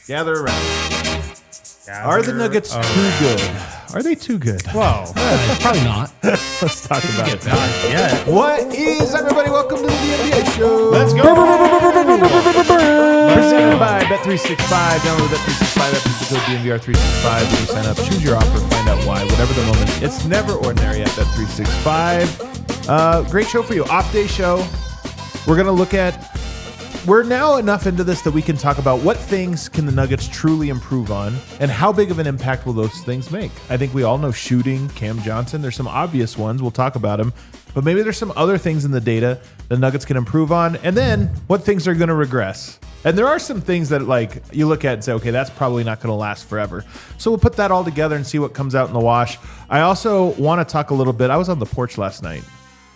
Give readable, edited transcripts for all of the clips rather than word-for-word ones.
Gather around. Are the Nuggets too good? Are they too good? Whoa. Probably not. Let's talk about it. Yeah. What is, everybody? Welcome to the DNVR show. Let's go. Presented by Bet365. Download the Bet365 app. Use the code DNVR365 when you sign up. Choose your offer. Find out why. Whatever the moment. It's never ordinary at Bet365. Great show for you. Off day show. We're going to look at... We're now enough into this that we can talk about what things can the Nuggets truly improve on and how big of an impact will those things make. I think we all know shooting, Cam Johnson. There's some obvious ones. We'll talk about them. But maybe there's some other things in the data the Nuggets can improve on. And then what things are going to regress. And there are some things that like you look at and say, okay, that's probably not going to last forever. So we'll put that all together and see what comes out in the wash. I also want to talk a little bit. I was on the porch last night.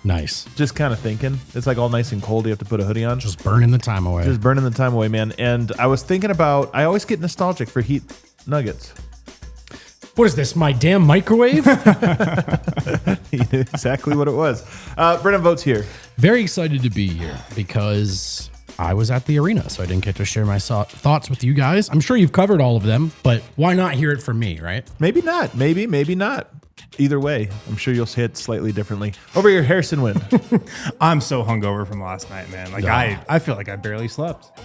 Nice. Just kind of thinking. It's like all nice and cold. You have to put a hoodie on. Just burning the time away. Just burning the time away, man. And I was thinking about, I always get nostalgic for Heat Nuggets. What is this, my damn microwave? He knew exactly what it was. Brennan Votes here. Very excited to be here because I was at the arena, so I didn't get to share my thoughts with you guys. I'm sure you've covered all of them, but why not hear it from me, right? Maybe not. Maybe not. Either way, I'm sure you'll see it slightly differently. Over here, Harrison Wind. I'm so hungover from last night, man. Like I feel like I barely slept.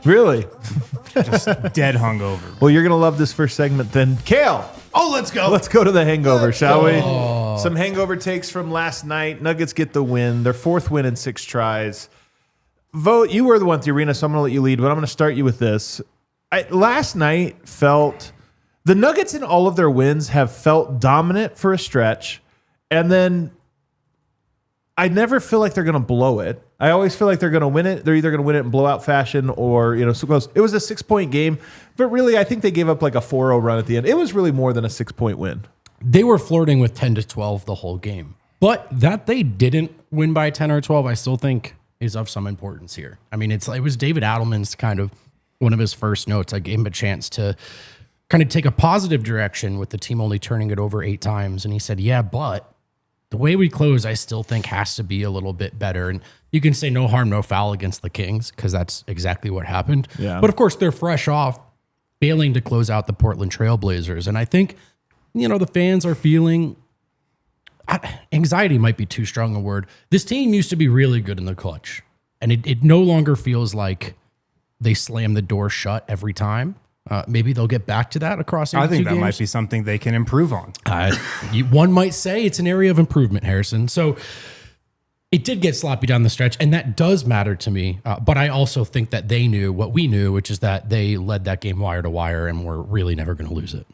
Really? Just dead hungover. Well, you're going to love this first segment then. Kale. Oh, let's go. Let's go to the hangover, shall we? Some hangover takes from last night. Nuggets get the win. Their fourth win in 6 tries. Vote, you were the one at the arena, so I'm going to let you lead, but I'm going to start you with this. Last night felt... The Nuggets in all of their wins have felt dominant for a stretch, and then I never feel like they're going to blow it. I always feel like they're going to win it. They're either going to win it in blowout fashion or, so close. It was a 6-point game, but really I think they gave up like a 4-0 run at the end. It was really more than a 6-point win. They were flirting with 10 to 12 the whole game, but that they didn't win by 10 or 12, I still think is of some importance here. I mean, it was David Adelman's kind of one of his first notes. I gave him a chance to kind of take a positive direction with the team only turning it over 8 times. And he said, yeah, but the way we close, I still think has to be a little bit better. And you can say no harm, no foul against the Kings because that's exactly what happened. Yeah. But of course, they're fresh off failing to close out the Portland Trailblazers. And I think, the fans are feeling, anxiety might be too strong a word. This team used to be really good in the clutch. And it no longer feels like they slam the door shut every time. Maybe they'll get back to that across 82 I think that games. might be something they can improve on. One might say it's an area of improvement, Harrison. So it did get sloppy down the stretch, and that does matter to me. But I also think that they knew what we knew, which is that they led that game wire to wire, and we're really never going to lose it.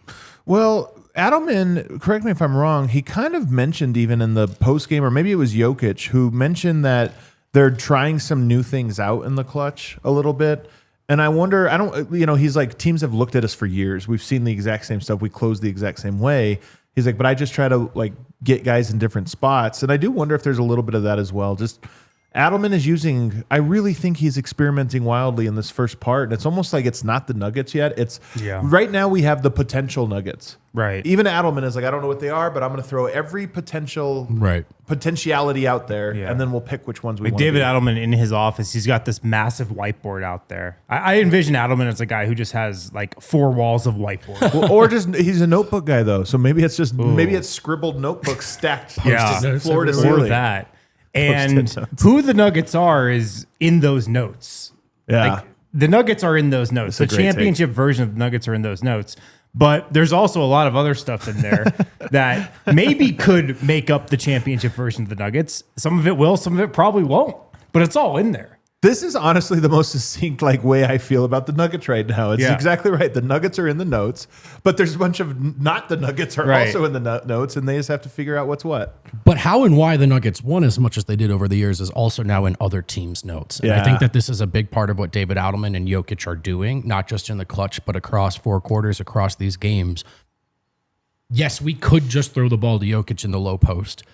Well, Adelman, correct me if I'm wrong, he kind of mentioned even in the postgame, or maybe it was Jokic, who mentioned that they're trying some new things out in the clutch a little bit. And I wonder, he's like, teams have looked at us for years. We've seen the exact same stuff. We close the exact same way. He's like, but I just try to like get guys in different spots. And I do wonder if there's a little bit of that as well. Just Adelman is using, I really think he's experimenting wildly in this first part. And it's almost like it's not the Nuggets yet. Right now we have the potential Nuggets. Right. Even Adelman is like, I don't know what they are, but I'm going to throw every potentiality out there, and then we'll pick which ones we want. David Adelman in his office, he's got this massive whiteboard out there. I envision Adelman as a guy who just has like 4 walls of whiteboard. Well, or just he's a notebook guy though, so maybe it's scribbled notebooks stacked floor to ceiling. Or that. And who the Nuggets are is in those notes. Yeah. Like, the Nuggets are in those notes. The championship version of the Nuggets are in those notes. But there's also a lot of other stuff in there that maybe could make up the championship version of the Nuggets. Some of it will, some of it probably won't. But it's all in there. This is honestly the most succinct way I feel about the Nuggets right now. It's exactly right. The Nuggets are in the notes, but there's a bunch of not the Nuggets are also in the notes, and they just have to figure out what's what. But how and why the Nuggets won as much as they did over the years is also now in other teams' notes. And I think that this is a big part of what David Adelman and Jokic are doing, not just in the clutch, but across 4 quarters, across these games. Yes, we could just throw the ball to Jokic in the low post.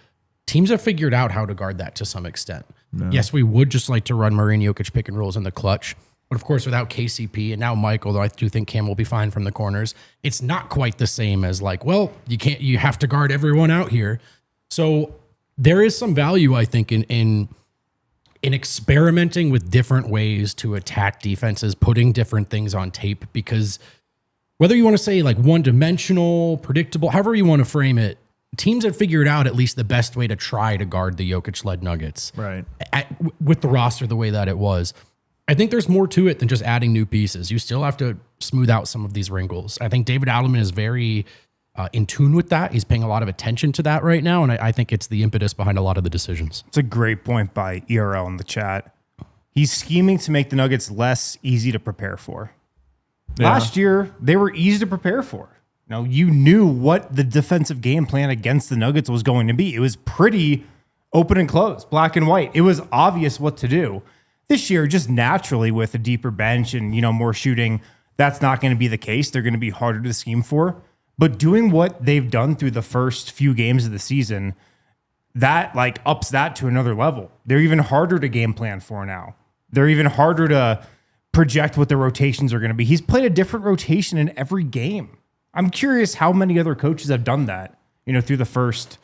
Teams have figured out how to guard that to some extent. No. Yes, we would just like to run Murray and Jokic pick and rolls in the clutch. But of course, without KCP and now Mike, although I do think Cam will be fine from the corners, it's not quite the same as you have to guard everyone out here. So there is some value, I think, in experimenting with different ways to attack defenses, putting different things on tape, because whether you want to say one-dimensional, predictable, however you want to frame it, teams have figured out at least the best way to try to guard the Jokic-led Nuggets. Right. With the roster the way that it was. I think there's more to it than just adding new pieces. You still have to smooth out some of these wrinkles. I think David Adelman is very in tune with that. He's paying a lot of attention to that right now, and I think it's the impetus behind a lot of the decisions. It's a great point by ERL in the chat. He's scheming to make the Nuggets less easy to prepare for. Yeah. Last year, they were easy to prepare for. You knew what the defensive game plan against the Nuggets was going to be. It was pretty open and closed, black and white. It was obvious what to do. This year, just naturally with a deeper bench and, more shooting, that's not going to be the case. They're going to be harder to scheme for. But doing what they've done through the first few games of the season, that ups that to another level. They're even harder to game plan for now. They're even harder to project what the rotations are going to be. He's played a different rotation in every game. I'm curious how many other coaches have done that, through the first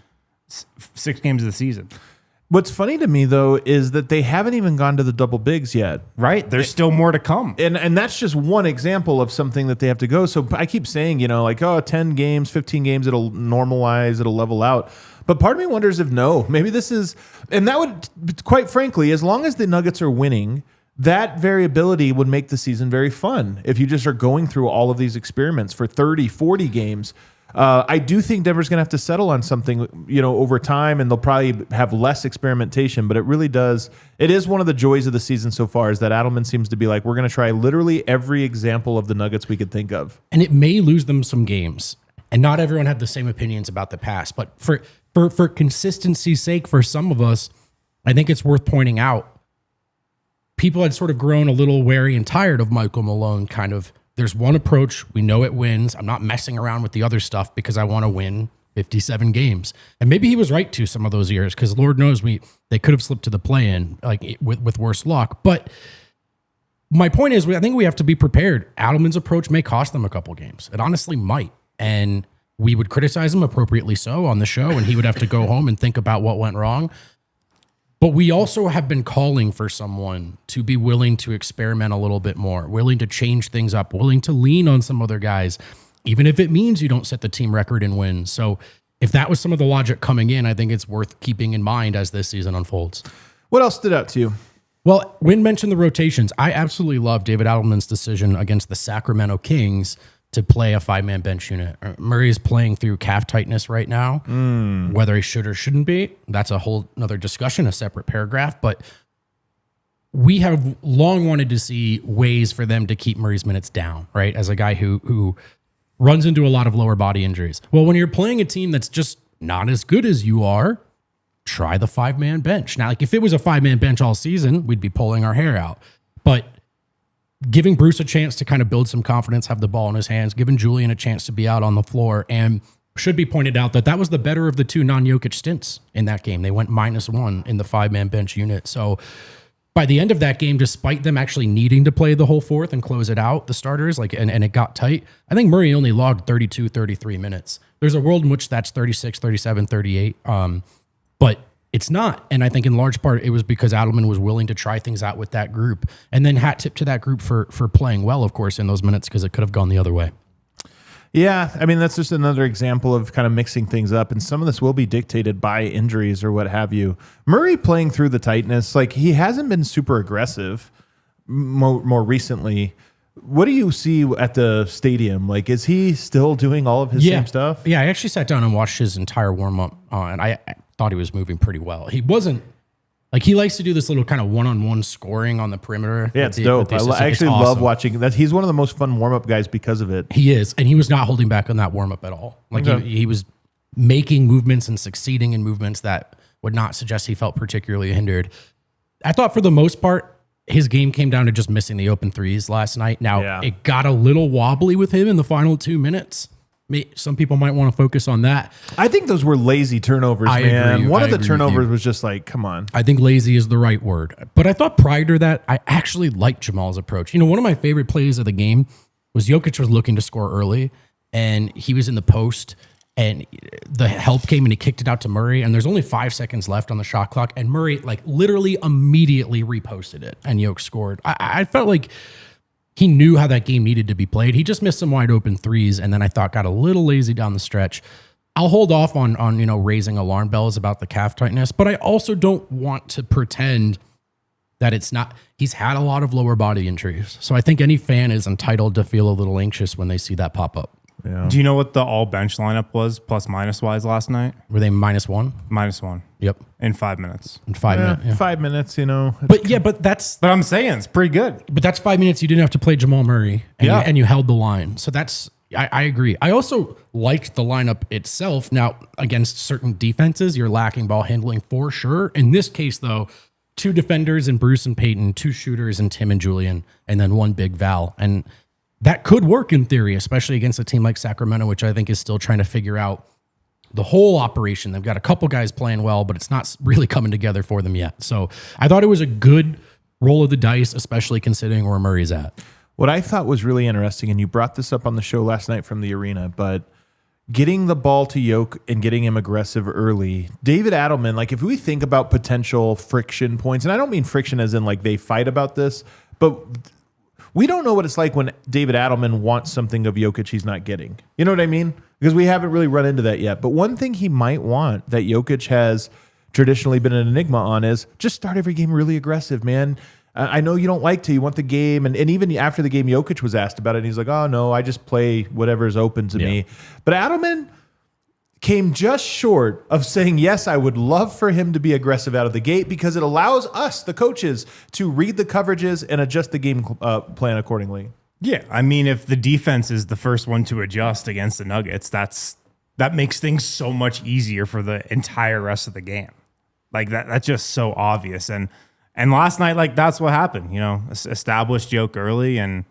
6 games of the season. What's funny to me, though, is that they haven't even gone to the double bigs yet. Right. There's still more to come. And that's just one example of something that they have to go. So I keep saying, 10 games, 15 games, it'll normalize, it'll level out. But part of me wonders if maybe this is, and that would, quite frankly, as long as the Nuggets are winning, that variability would make the season very fun. If you just are going through all of these experiments for 30, 40 games, I do think Denver's going to have to settle on something, over time, and they'll probably have less experimentation, but it really does. It is one of the joys of the season so far is that Adelman seems to be we're going to try literally every example of the Nuggets we could think of. And it may lose them some games, and not everyone had the same opinions about the past, but for consistency's sake, for some of us, I think it's worth pointing out, people had sort of grown a little wary and tired of Michael Malone. There's one approach. We know it wins. I'm not messing around with the other stuff because I want to win 57 games. And maybe he was right to some of those years because Lord knows they could have slipped to the play-in with worse luck. But my point is, I think we have to be prepared. Adelman's approach may cost them a couple games. It honestly might. And we would criticize him appropriately so on the show, and he would have to go home and think about what went wrong. But we also have been calling for someone to be willing to experiment a little bit more, willing to change things up, willing to lean on some other guys, even if it means you don't set the team record and win. So if that was some of the logic coming in, I think it's worth keeping in mind as this season unfolds. What else stood out to you? Well, Wynn mentioned the rotations. I absolutely love David Adelman's decision against the Sacramento Kings to play a 5-man bench unit. Murray is playing through calf tightness right now. Whether he should or shouldn't be, that's a whole other discussion, a separate paragraph. But we have long wanted to see ways for them to keep Murray's minutes down, right? As a guy who runs into a lot of lower body injuries. Well, when you're playing a team that's just not as good as you are, try the 5-man bench. Now, if it was a 5-man bench all season, we'd be pulling our hair out. But giving Bruce a chance to kind of build some confidence, have the ball in his hands, giving Julian a chance to be out on the floor. And should be pointed out that was the better of the 2 non-Jokic stints in that game. They went -1 in the 5-man bench unit. So by the end of that game, despite them actually needing to play the whole fourth and close it out, the starters, and it got tight, I think Murray only logged 32, 33 minutes. There's a world in which that's 36, 37, 38. But it's not. And I think in large part, it was because Adelman was willing to try things out with that group. And then hat tip to that group for playing well, of course, in those minutes, because it could have gone the other way. Yeah, I mean, that's just another example of kind of mixing things up. And some of this will be dictated by injuries or what have you. Murray playing through the tightness, he hasn't been super aggressive more recently. What do you see at the stadium? Is he still doing all of his same stuff? Yeah, I actually sat down and watched his entire warm-up, and I thought he was moving pretty well. He wasn't Like he likes to do this little kind of one-on-one scoring on the perimeter. Yeah, it's dope. I actually love watching that. He's one of the most fun warm-up guys because of it. He is, and he was not holding back on that warm-up at all. Like he was making movements and succeeding in movements that would not suggest he felt particularly hindered. I thought for the most part, his game came down to just missing the open threes last night. Now, it got a little wobbly with him in the final 2 minutes. Some people might want to focus on that. I think those were lazy turnovers, man. Agree. One of the turnovers was just like, come on. I think lazy is the right word. But I thought prior to that, I actually liked Jamal's approach. You know, one of my favorite plays of the game was Jokic was looking to score early, and he was in the post, and the help came, and he kicked it out to Murray, and there's only 5 seconds left on the shot clock, and Murray, like, literally immediately reposted it, and Jokic scored. I felt like he knew how that game needed to be played. He just missed some wide open threes, and then I thought got a little lazy down the stretch. I'll hold off on raising alarm bells about the calf tightness, but I also don't want to pretend that it's not. He's had a lot of lower body injuries, so I think any fan is entitled to feel a little anxious when they see that pop up. Yeah. Do you know what the all bench lineup was plus minus wise last night? Were they -1? -1. Yep. In 5 minutes. In 5 minutes. Yeah. 5 minutes, you know. But I'm saying it's pretty good. But that's 5 minutes you didn't have to play Jamal Murray, and you held the line. So I agree. I also liked the lineup itself. Now, against certain defenses, you're lacking ball handling for sure. In this case, though, 2 defenders in Bruce and Peyton, 2 shooters in Tim and Julian, and then 1 big Val. And that could work in theory, especially against a team like Sacramento, which I think is still trying to figure out the whole operation. They've got a couple guys playing well, but it's not really coming together for them yet. So I thought it was a good roll of the dice, especially considering where Murray's at. What I thought was really interesting, and you brought this up on the show last night from the arena, but getting the ball to Jokic and getting him aggressive early. David Adelman, like if we think about potential friction points, and I don't mean friction as in like they fight about this, but we don't know what it's like when David Adelman wants something of Jokic he's not getting. You know what I mean? Because we haven't really run into that yet. But one thing he might want that Jokic has traditionally been an enigma on is just start every game really aggressive, man. I know you don't like to. You want the game. And even after the game, Jokic was asked about it, and he's like, oh, no, I just play whatever is open to me. But Adelman came just short of saying, yes, I would love for him to be aggressive out of the gate because it allows us, the coaches, to read the coverages and adjust the game plan accordingly. Yeah, I mean, if the defense is the first one to adjust against the Nuggets, that makes things so much easier for the entire rest of the game. Like that's just so obvious. And last night, like that's what happened. You know, established Joke early, and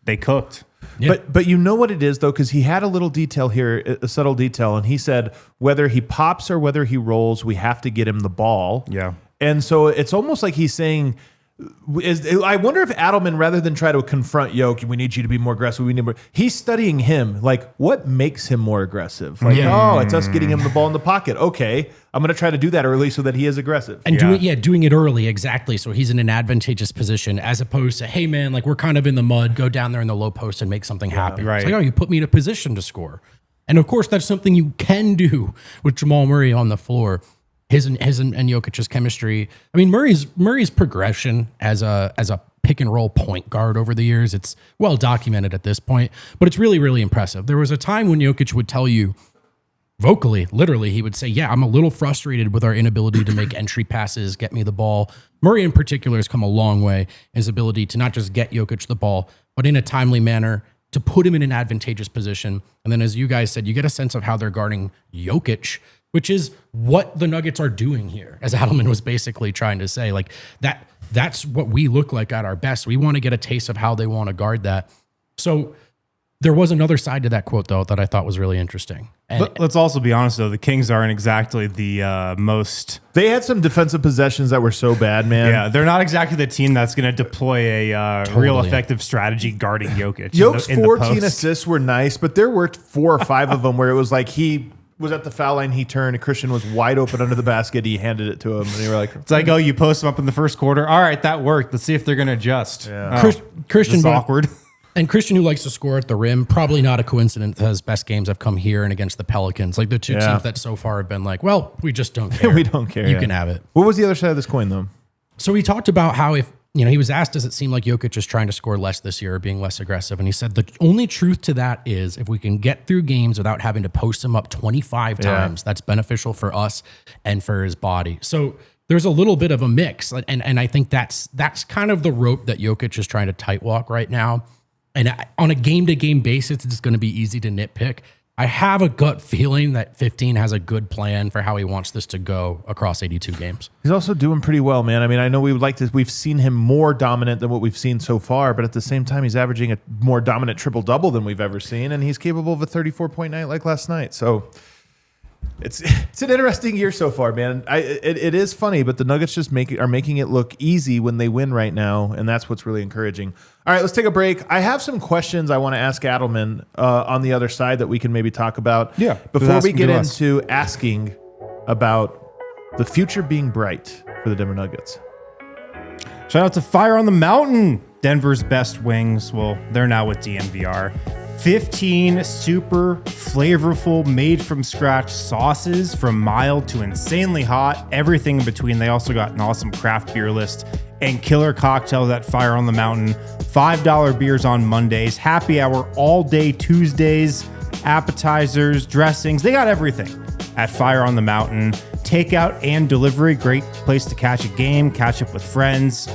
they cooked. Yeah. But you know what it is, though, because he had a little detail here, a subtle detail, and he said whether he pops or whether he rolls, we have to get him the ball. Yeah. And so it's almost like he's saying, I wonder if Adelman, rather than try to confront Jokic, we need you to be more aggressive, we need more, he's studying him. Like, what makes him more aggressive? Like, it's us getting him the ball in the pocket. Okay, I'm going to try to do that early so that he is aggressive. And doing it early, exactly. So he's in an advantageous position as opposed to, hey, man, like we're kind of in the mud, go down there in the low post and make something happen. Right. It's like, you put me in a position to score. And of course, that's something you can do with Jamal Murray on the floor. His and Jokic's chemistry. I mean, Murray's progression as a pick and roll point guard over the years, it's well documented at this point, but it's really, really impressive. There was a time when Jokic would tell you vocally, literally, he would say, yeah, I'm a little frustrated with our inability to make entry passes, get me the ball. Murray in particular has come a long way in his ability to not just get Jokic the ball, but in a timely manner, to put him in an advantageous position. And then as you guys said, you get a sense of how they're guarding Jokic, which is what the Nuggets are doing here, as Adelman was basically trying to say. Like that's what we look like at our best. We want to get a taste of how they want to guard that. So there was another side to that quote, though, that I thought was really interesting. And let's also be honest, though. The Kings aren't exactly the most... They had some defensive possessions that were so bad, man. Yeah, they're not exactly the team that's going to deploy a real effective strategy guarding Jokic. Jokic's 14 assists were nice, but there were 4 or 5 of them where it was like he was at the foul line, he turned, and Christian was wide open under the basket. He handed it to him, and they were like, it's like, oh, you post them up in the first quarter. All right, that worked. Let's see if they're going to adjust. Yeah. Christian, awkward. And Christian, who likes to score at the rim, probably not a coincidence that his best games have come here and against the Pelicans. Like the two teams that so far have been like, well, we just don't care. We don't care. You can have it. What was the other side of this coin, though? So he talked about how he was asked, does it seem like Jokic is trying to score less this year or being less aggressive? And he said the only truth to that is if we can get through games without having to post him up 25 times, that's beneficial for us and for his body. So there's a little bit of a mix. And I think that's kind of the rope that Jokic is trying to tight walk right now. And on a game-to-game basis, it's going to be easy to nitpick. I have a gut feeling that 15 has a good plan for how he wants this to go across 82 games. He's also doing pretty well, man. I mean, I know we've seen him more dominant than what we've seen so far, but at the same time, he's averaging a more dominant triple-double than we've ever seen, and he's capable of a 34-point night like last night. So it's an interesting year so far, man. It is funny, but the Nuggets just are making it look easy when they win right now, and that's what's really encouraging. All right, let's take a break. I have some questions I want to ask Adelman on the other side that we can maybe talk about. Yeah, before we get into asking about the future being bright for the Denver Nuggets. Shout out to Fire on the Mountain, Denver's best wings. Well, they're now with DNVR. 15 super flavorful, made from scratch sauces, from mild to insanely hot, everything in between. They also got an awesome craft beer list and killer cocktails at Fire on the Mountain. $5 beers on Mondays, happy hour all day Tuesdays, appetizers, dressings. They got everything at Fire on the Mountain. Takeout and delivery, great place to catch a game, catch up with friends.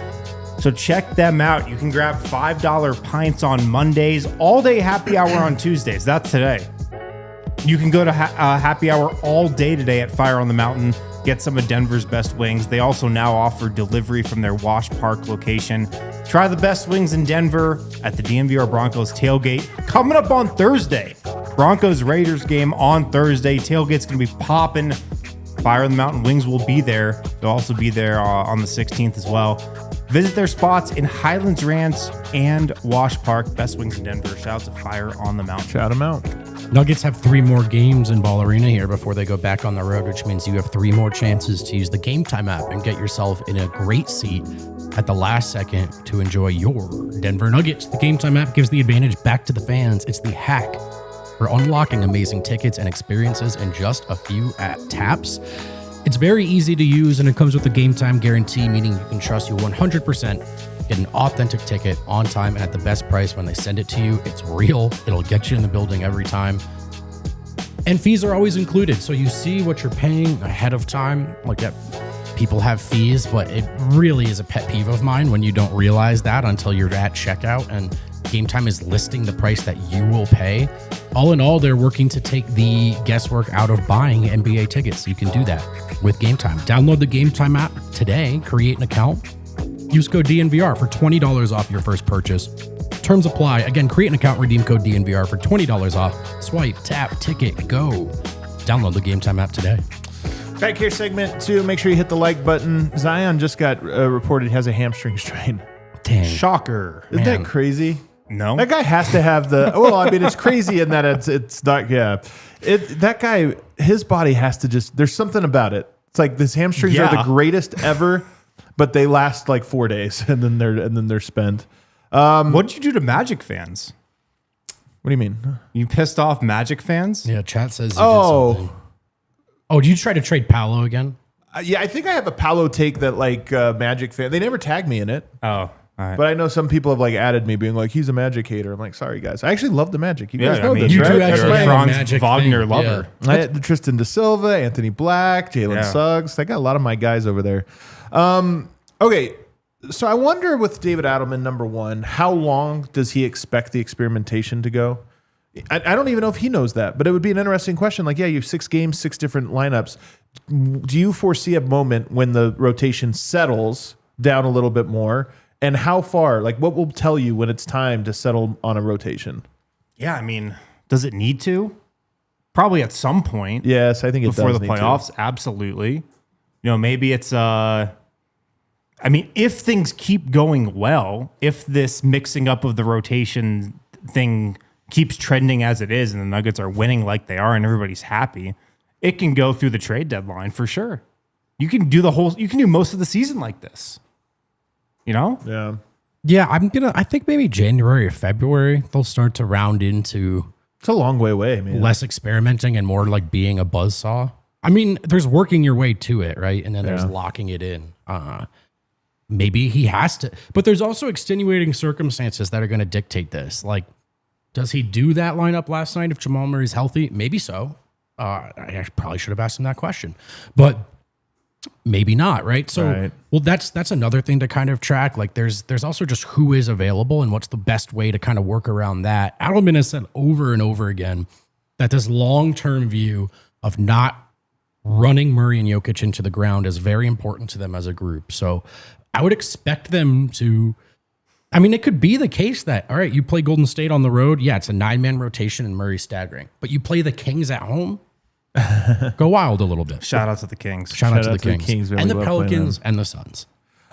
So check them out. You can grab $5 pints on Mondays, all day happy hour on Tuesdays. That's today. You can go to happy hour all day today at Fire on the Mountain. Get some of Denver's best wings. They also now offer delivery from their Wash Park location. Try the best wings in Denver at the DNVR Broncos tailgate. Coming up on Thursday, Broncos Raiders game on Thursday. Tailgate's going to be popping. Fire on the Mountain wings will be there. They'll also be there on the 16th as well. Visit their spots in Highlands Ranch and Wash Park. Best wings in Denver. Shout out to Fire on the Mountain. Shout them out. Nuggets have 3 more games in Ball Arena here before they go back on the road, which means you have 3 more chances to use the Game Time app and get yourself in a great seat at the last second to enjoy your Denver Nuggets. The Game Time app gives the advantage back to the fans. It's the hack for unlocking amazing tickets and experiences in just a few taps. It's very easy to use, and it comes with a Game Time guarantee, meaning you can trust you 100% get an authentic ticket on time and at the best price when they send it to you. It's real. It'll get you in the building every time. And fees are always included, so you see what you're paying ahead of time. Like that, people have fees, but it really is a pet peeve of mine when you don't realize that until you're at checkout and Game Time is listing the price that you will pay. All in all, they're working to take the guesswork out of buying NBA tickets. You can do that with Game Time. Download the Game Time app today, create an account, use code DNVR for $20 off your first purchase. Terms apply. Again, create an account, redeem code DNVR for $20 off. Swipe, tap, ticket, go. Download the Game Time app today. Back here, segment 2. Make sure you hit the like button. Zion just got reported he has a hamstring strain. Dang. Shocker. Isn't that crazy? No. That guy has to have the. Well, I mean, it's crazy in that it's not. Yeah, that guy, his body has to just. There's something about it. It's like his hamstrings are the greatest ever, but they last like 4 days and then they're spent. What did you do to Magic fans? What do you mean? You pissed off Magic fans? Yeah, chat says you did something. Oh, did you try to trade Paolo again? Yeah, I think I have a Paolo take that like Magic fan. They never tagged me in it. Oh. All right. But I know some people have like added me being like, he's a Magic hater. I'm like, sorry guys. I actually love the Magic. You guys know this, you right? do actually You're a have a Franz Magic Wagner thing. lover. Yeah. I had Tristan Da Silva, Anthony Black, Jalen Suggs. I got a lot of my guys over there. Okay, so I wonder with David Adelman, number one, how long does he expect the experimentation to go? I don't even know if he knows that, but it would be an interesting question. Like, yeah, you have 6 games, 6 different lineups. Do you foresee a moment when the rotation settles down a little bit more? And how far? Like, what will tell you when it's time to settle on a rotation? Yeah, I mean, does it need to? Probably at some point. Yes, I think it does. Before the need playoffs, to. absolutely. You know, maybe it's I mean, if things keep going well, if this mixing up of the rotation thing keeps trending as it is and the Nuggets are winning like they are and everybody's happy, it can go through the trade deadline for sure. You can do most of the season like this. You know? Yeah. Yeah, I think maybe January or February, they'll start to round into It's a long way away, man. less experimenting and more like being a buzzsaw. I mean, there's working your way to it, right? And then there's locking it in. Maybe he has to, but there's also extenuating circumstances that are going to dictate this. Like, does he do that lineup last night if Jamal Murray's healthy? Maybe so. I probably should have asked him that question. But maybe not, right? So, Right. well, that's another thing to kind of track. Like, there's also just who is available and what's the best way to kind of work around that. Adelman has said over and over again that this long-term view of not running Murray and Jokic into the ground is very important to them as a group. So, I would expect them to. I mean, it could be the case that, all right, you play Golden State on the road. Yeah, it's a 9-man rotation and Murray's staggering, but you play the Kings at home. Go wild a little bit. Shout out to the Kings. Shout out to the Kings really and the love playing Pelicans and the Suns.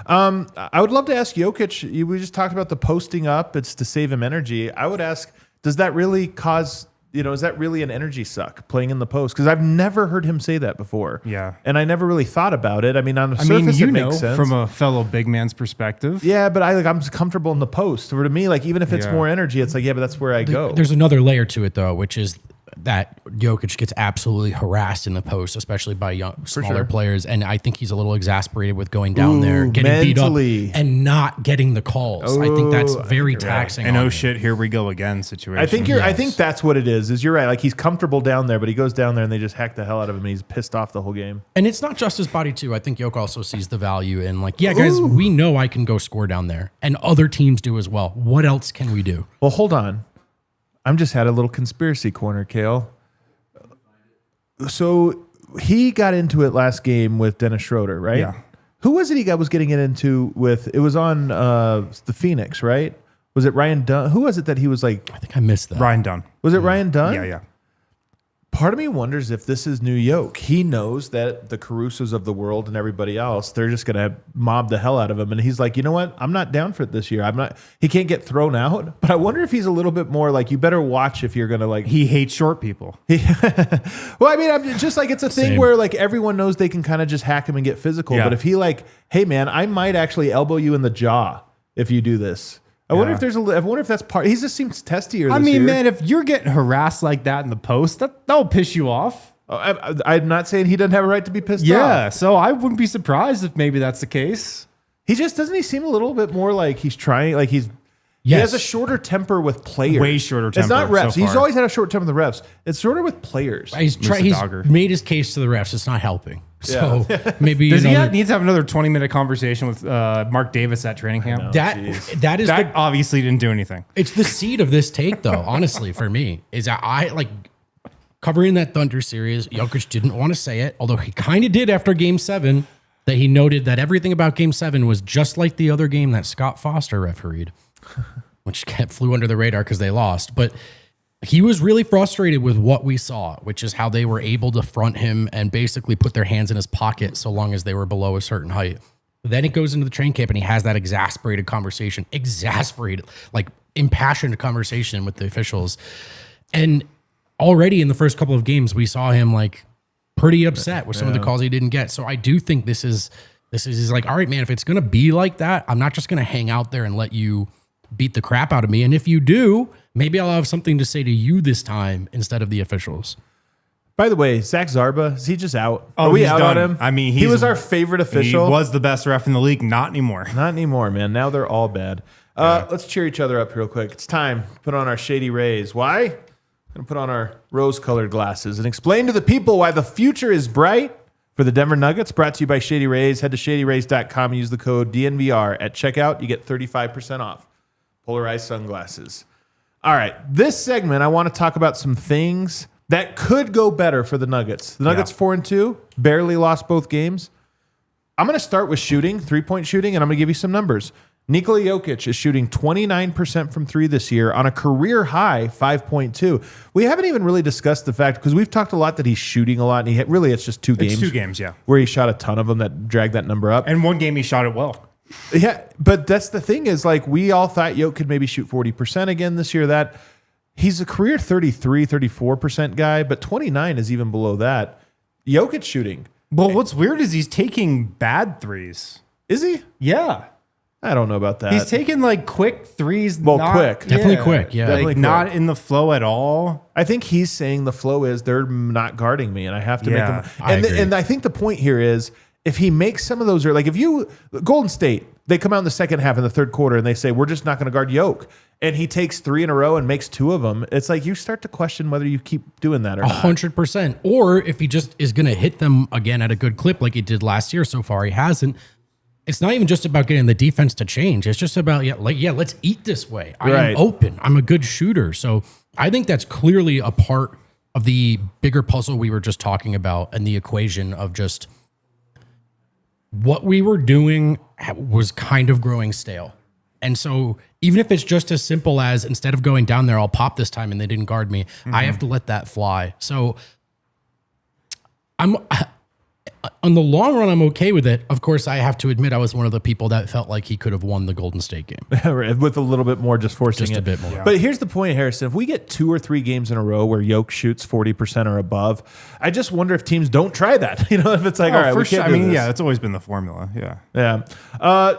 I would love to ask Jokic. We just talked about the posting up. It's to save him energy. I would ask, does that really cause, is that really an energy suck playing in the post? Because I've never heard him say that before. Yeah. And I never really thought about it. I mean, on the surface, it makes sense. From a fellow big man's perspective. Yeah, but I'm comfortable in the post. Or to me, like, even if it's Yeah. more energy, it's like, yeah, but that's where I go. There's another layer to it, though, which is that Jokic gets absolutely harassed in the post, especially by smaller sure. players. And I think he's a little exasperated with going down there, getting mentally. beat up, and not getting the calls. I think that's very taxing. And on oh him. shit, here we go again situation. I think that's what it is you're right. Like, he's comfortable down there, but he goes down there and they just hack the hell out of him and he's pissed off the whole game. And it's not just his body, too. I think Jokic also sees the value in, like, yeah, guys, we know I can go score down there. And other teams do as well. What else can we do? Well, hold on. I'm just had a little conspiracy corner, Kale. So he got into it last game with Dennis Schroeder, right? Yeah. Who was it he was getting it into with? It was on the Phoenix, right? Was it Ryan Dunn? Who was it that he was like? I think I missed that. Ryan Dunn. Was it Ryan Dunn? Yeah. Part of me wonders if this is New York. He knows that the Carusos of the world and everybody else, they're just going to mob the hell out of him. And he's like, you know what? I'm not down for it this year. He can't get thrown out. But I wonder if he's a little bit more like, you better watch if you're going to like. He hates short people. Well, I mean, I'm just like, it's a thing Same. where like everyone knows they can kind of just hack him and get physical. Yeah. But if he like, hey man, I might actually elbow you in the jaw if you do this. I wonder if I wonder if that's part. He just seems testier. I this mean, year. man, if you're getting harassed like that in the post, that'll piss you off. I'm not saying he doesn't have a right to be pissed off. Yeah, so I wouldn't be surprised if maybe that's the case. He just doesn't he seem a little bit more like he's trying, like he Yes. has a shorter temper with players. Way shorter It's not temper refs. so He's far. always had a short temper with the refs. It's shorter with players. He's Dogger. made his case to the refs. It's not helping. So maybe Does he another- needs to have another 20-minute conversation with Mark Davis at training camp? that is That the, obviously didn't do anything. it's the seed of this take, though. Honestly, for me, is that I like covering that Thunder series. Jokic didn't want to say it, although he kind of did after Game 7. That he noted that everything about Game 7 was just like the other game that Scott Foster refereed, which flew under the radar because they lost. But he was really frustrated with what we saw, which is how they were able to front him and basically put their hands in his pocket so long as they were below a certain height. Then it goes into the training camp and he has that like impassioned conversation with the officials. And already in the first couple of games, we saw him like pretty upset with some of the calls he didn't get. So I do think this is like, all right, man, if it's going to be like that, I'm not just going to hang out there and let you beat the crap out of me. And if you do, maybe I'll have something to say to you this time instead of the officials. By the way, Zach Zarba, is he just out? Oh, Are we he's out done. on him? I mean, he was our favorite official. He was the best ref in the league. Not anymore. Not anymore, man. Now they're all bad. Let's cheer each other up real quick. It's time to put on our Shady Rays. Why? Going to put on our rose-colored glasses and explain to the people why the future is bright for the Denver Nuggets. Brought to you by Shady Rays. Head to shadyrays.com and use the code DNVR at checkout. You get 35% off. Polarized sunglasses. All right. This segment, I want to talk about some things that could go better for the Nuggets. The Nuggets 4-2, barely lost both games. I'm going to start with shooting, three-point shooting, and I'm going to give you some numbers. Nikola Jokic is shooting 29% from three this year on a career high 5.2. We haven't even really discussed the fact, because we've talked a lot that he's shooting a lot, and it's just two games. It's 2 games, yeah. Where he shot a ton of them that dragged that number up. And one game he shot it well. Yeah, but that's the thing is, like, we all thought Jokic could maybe shoot 40% again this year. That he's a career 33, 34% guy, but 29 is even below that. Jokic shooting. Well, what's weird is he's taking bad threes. Is he? Yeah. I don't know about that. He's taking like quick threes. Well, quick. Definitely quick, yeah. Like Definitely not quick. in the flow at all. I think he's saying the flow is they're not guarding me, and I have to make Yeah, them. I agree. And I think the point here is, if he makes some of those, or like if you Golden State, they come out in the second half in the third quarter and they say we're just not going to guard Jokic, and he takes 3 in a row and makes 2 of them, it's like you start to question whether you keep doing that or not. 100%. Or if he just is going to hit them again at a good clip like he did last year. So far, he hasn't. It's not even just about getting the defense to change. It's just about, let's eat this way. I am open. I'm a good shooter. So I think that's clearly a part of the bigger puzzle we were just talking about, and the equation of just what we were doing was kind of growing stale. And so even if it's just as simple as, instead of going down there, I'll pop this time and they didn't guard me, I have to let that fly. So on the long run, I'm okay with it. Of course, I have to admit I was one of the people that felt like he could have won the Golden State game. With a little bit more, just forcing Just it. a bit more. Yeah. But here's the point, Harrison. If we get 2 or 3 games in a row where Jokic shoots 40% or above, I just wonder if teams don't try that. You know, if it's like, all right, we can't do this. Yeah, that's always been the formula. Yeah. Yeah.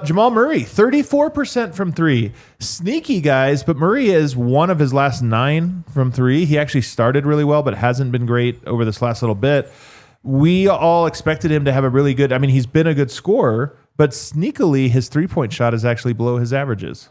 Jamal Murray, 34% from 3. Sneaky, guys, but Murray is one of his last 9 from 3. He actually started really well, but hasn't been great over this last little bit. We all expected him to have a really good, he's been a good scorer, but sneakily, his 3-point shot is actually below his averages.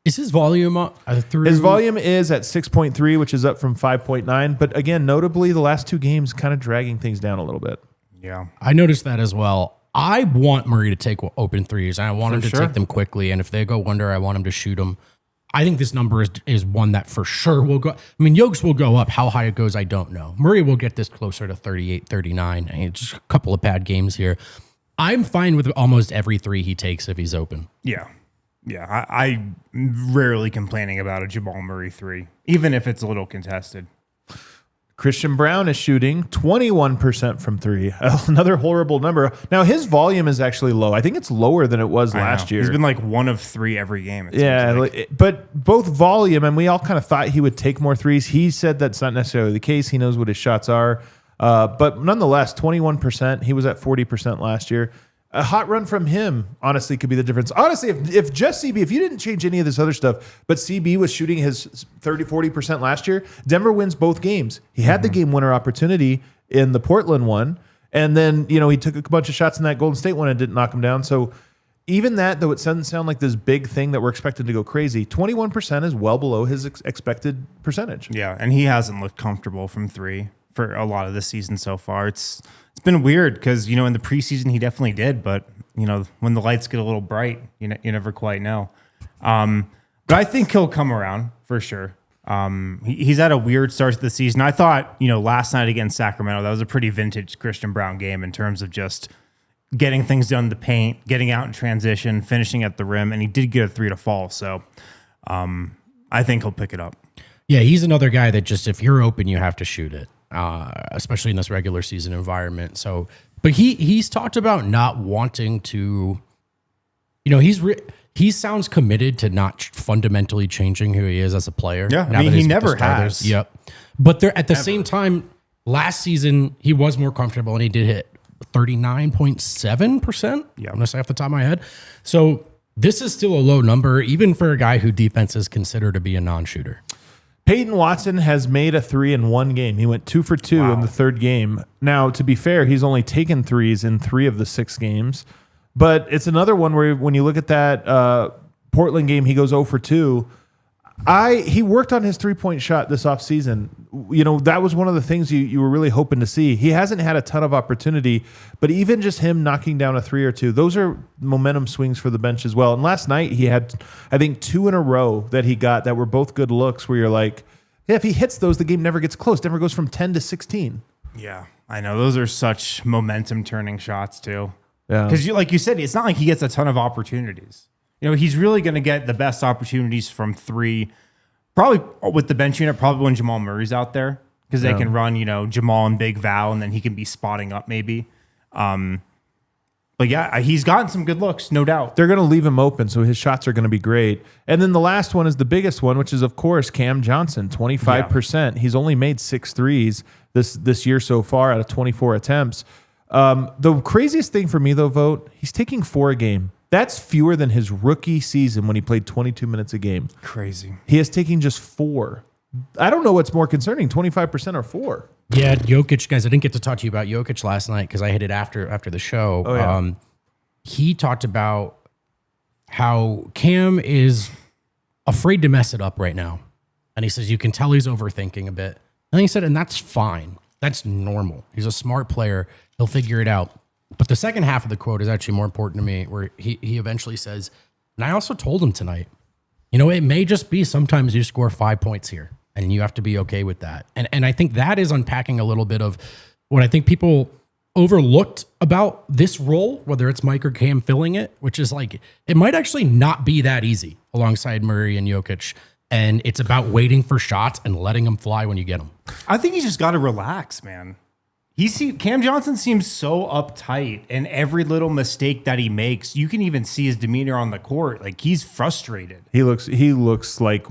Is his volume up? His volume is at 6.3, which is up from 5.9. But again, notably, the last 2 games kind of dragging things down a little bit. Yeah. I noticed that as well. I want Murray to take open threes. I want him to take them quickly. And if they go under, I want him to shoot them. I think this number is one that for sure will go. Jokic will go up. How high it goes, I don't know. Murray will get this closer to 38, 39. Just a couple of bad games here. I'm fine with almost every 3 he takes if he's open. Yeah. Yeah. I'm rarely complaining about a Jamal Murray 3, even if it's a little contested. Christian Braun is shooting 21% from 3. Another horrible number. Now, his volume is actually low. I think it's lower than it was last year. He's been like 1 of 3 every game. But both volume, and we all kind of thought he would take more threes. He said that's not necessarily the case. He knows what his shots are. But nonetheless, 21%. He was at 40% last year. A hot run from him, honestly, could be the difference. Honestly, if just CB, if you didn't change any of this other stuff, but CB was shooting his 30-40% last year, Denver wins both games. He had the game winner opportunity in the Portland one, and then he took a bunch of shots in that Golden State one and didn't knock him down. So even that, though it doesn't sound like this big thing that we're expected to go crazy, 21% is well below his expected percentage. Yeah, and he hasn't looked comfortable from 3 for a lot of the season so far. It's been weird because, in the preseason he definitely did, but, when the lights get a little bright, you never quite know. But I think he'll come around for sure. He's had a weird start to the season. I thought, last night against Sacramento, that was a pretty vintage Christian Braun game in terms of just getting things done in the paint, getting out in transition, finishing at the rim, and he did get a 3 to fall. So I think he'll pick it up. Yeah, he's another guy that just, if you're open, you have to shoot it. Especially in this regular season environment. So, but he's talked about not wanting to, he sounds committed to not fundamentally changing who he is as a player. Yeah, he never has. Yep. But there, at the same time, last season he was more comfortable and he did hit 39.7%. Yeah, I'm gonna say off the top of my head. So this is still a low number, even for a guy who defenses consider to be a non-shooter. Peyton Watson has made a 3 in 1 game. He went 2 for 2 in the 3rd game. Now, to be fair, he's only taken 3s in 3 of the 6 games. But it's another one where when you look at that Portland game, he goes 0 for 2. He worked on his 3-point shot this offseason. That was one of the things you were really hoping to see. He hasn't had a ton of opportunity, but even just him knocking down a 3 or 2, those are momentum swings for the bench as well. And last night he had, I think, 2 in a row that he got that were both good looks where you're like, yeah, if he hits those, the game never gets close. Denver goes from 10 to 16. Yeah, I know. Those are such momentum turning shots too. Yeah. Because like you said, it's not like he gets a ton of opportunities. He's really going to get the best opportunities from 3, probably with the bench unit, probably when Jamal Murray's out there, because they can run, Jamal and Big Val, and then he can be spotting up maybe. But yeah, he's gotten some good looks, no doubt. They're going to leave him open, so his shots are going to be great. And then the last one is the biggest one, which is, of course, Cam Johnson, 25%. He's only made 6 threes this year so far out of 24 attempts. The craziest thing for me, though, Vogt, he's taking 4 a game. That's fewer than his rookie season when he played 22 minutes a game. Crazy. He is taking just 4. I don't know what's more concerning, 25% or 4. Yeah, Jokic, guys, I didn't get to talk to you about Jokic last night because I hit it after the show. Oh, yeah. He talked about how Cam is afraid to mess it up right now. And he says, you can tell he's overthinking a bit. And he said, and that's fine. That's normal. He's a smart player. He'll figure it out. But the second half of the quote is actually more important to me, where he eventually says, and I also told him tonight, it may just be sometimes you score 5 points here, and you have to be okay with that. And I think that is unpacking a little bit of what I think people overlooked about this role, whether it's Mike or Cam filling it, which is like, it might actually not be that easy alongside Murray and Jokic. And it's about waiting for shots and letting them fly when you get them. I think he's just got to relax, man. Cam Johnson seems so uptight, and every little mistake that he makes, you can even see his demeanor on the court. Like, he's frustrated. He looks like,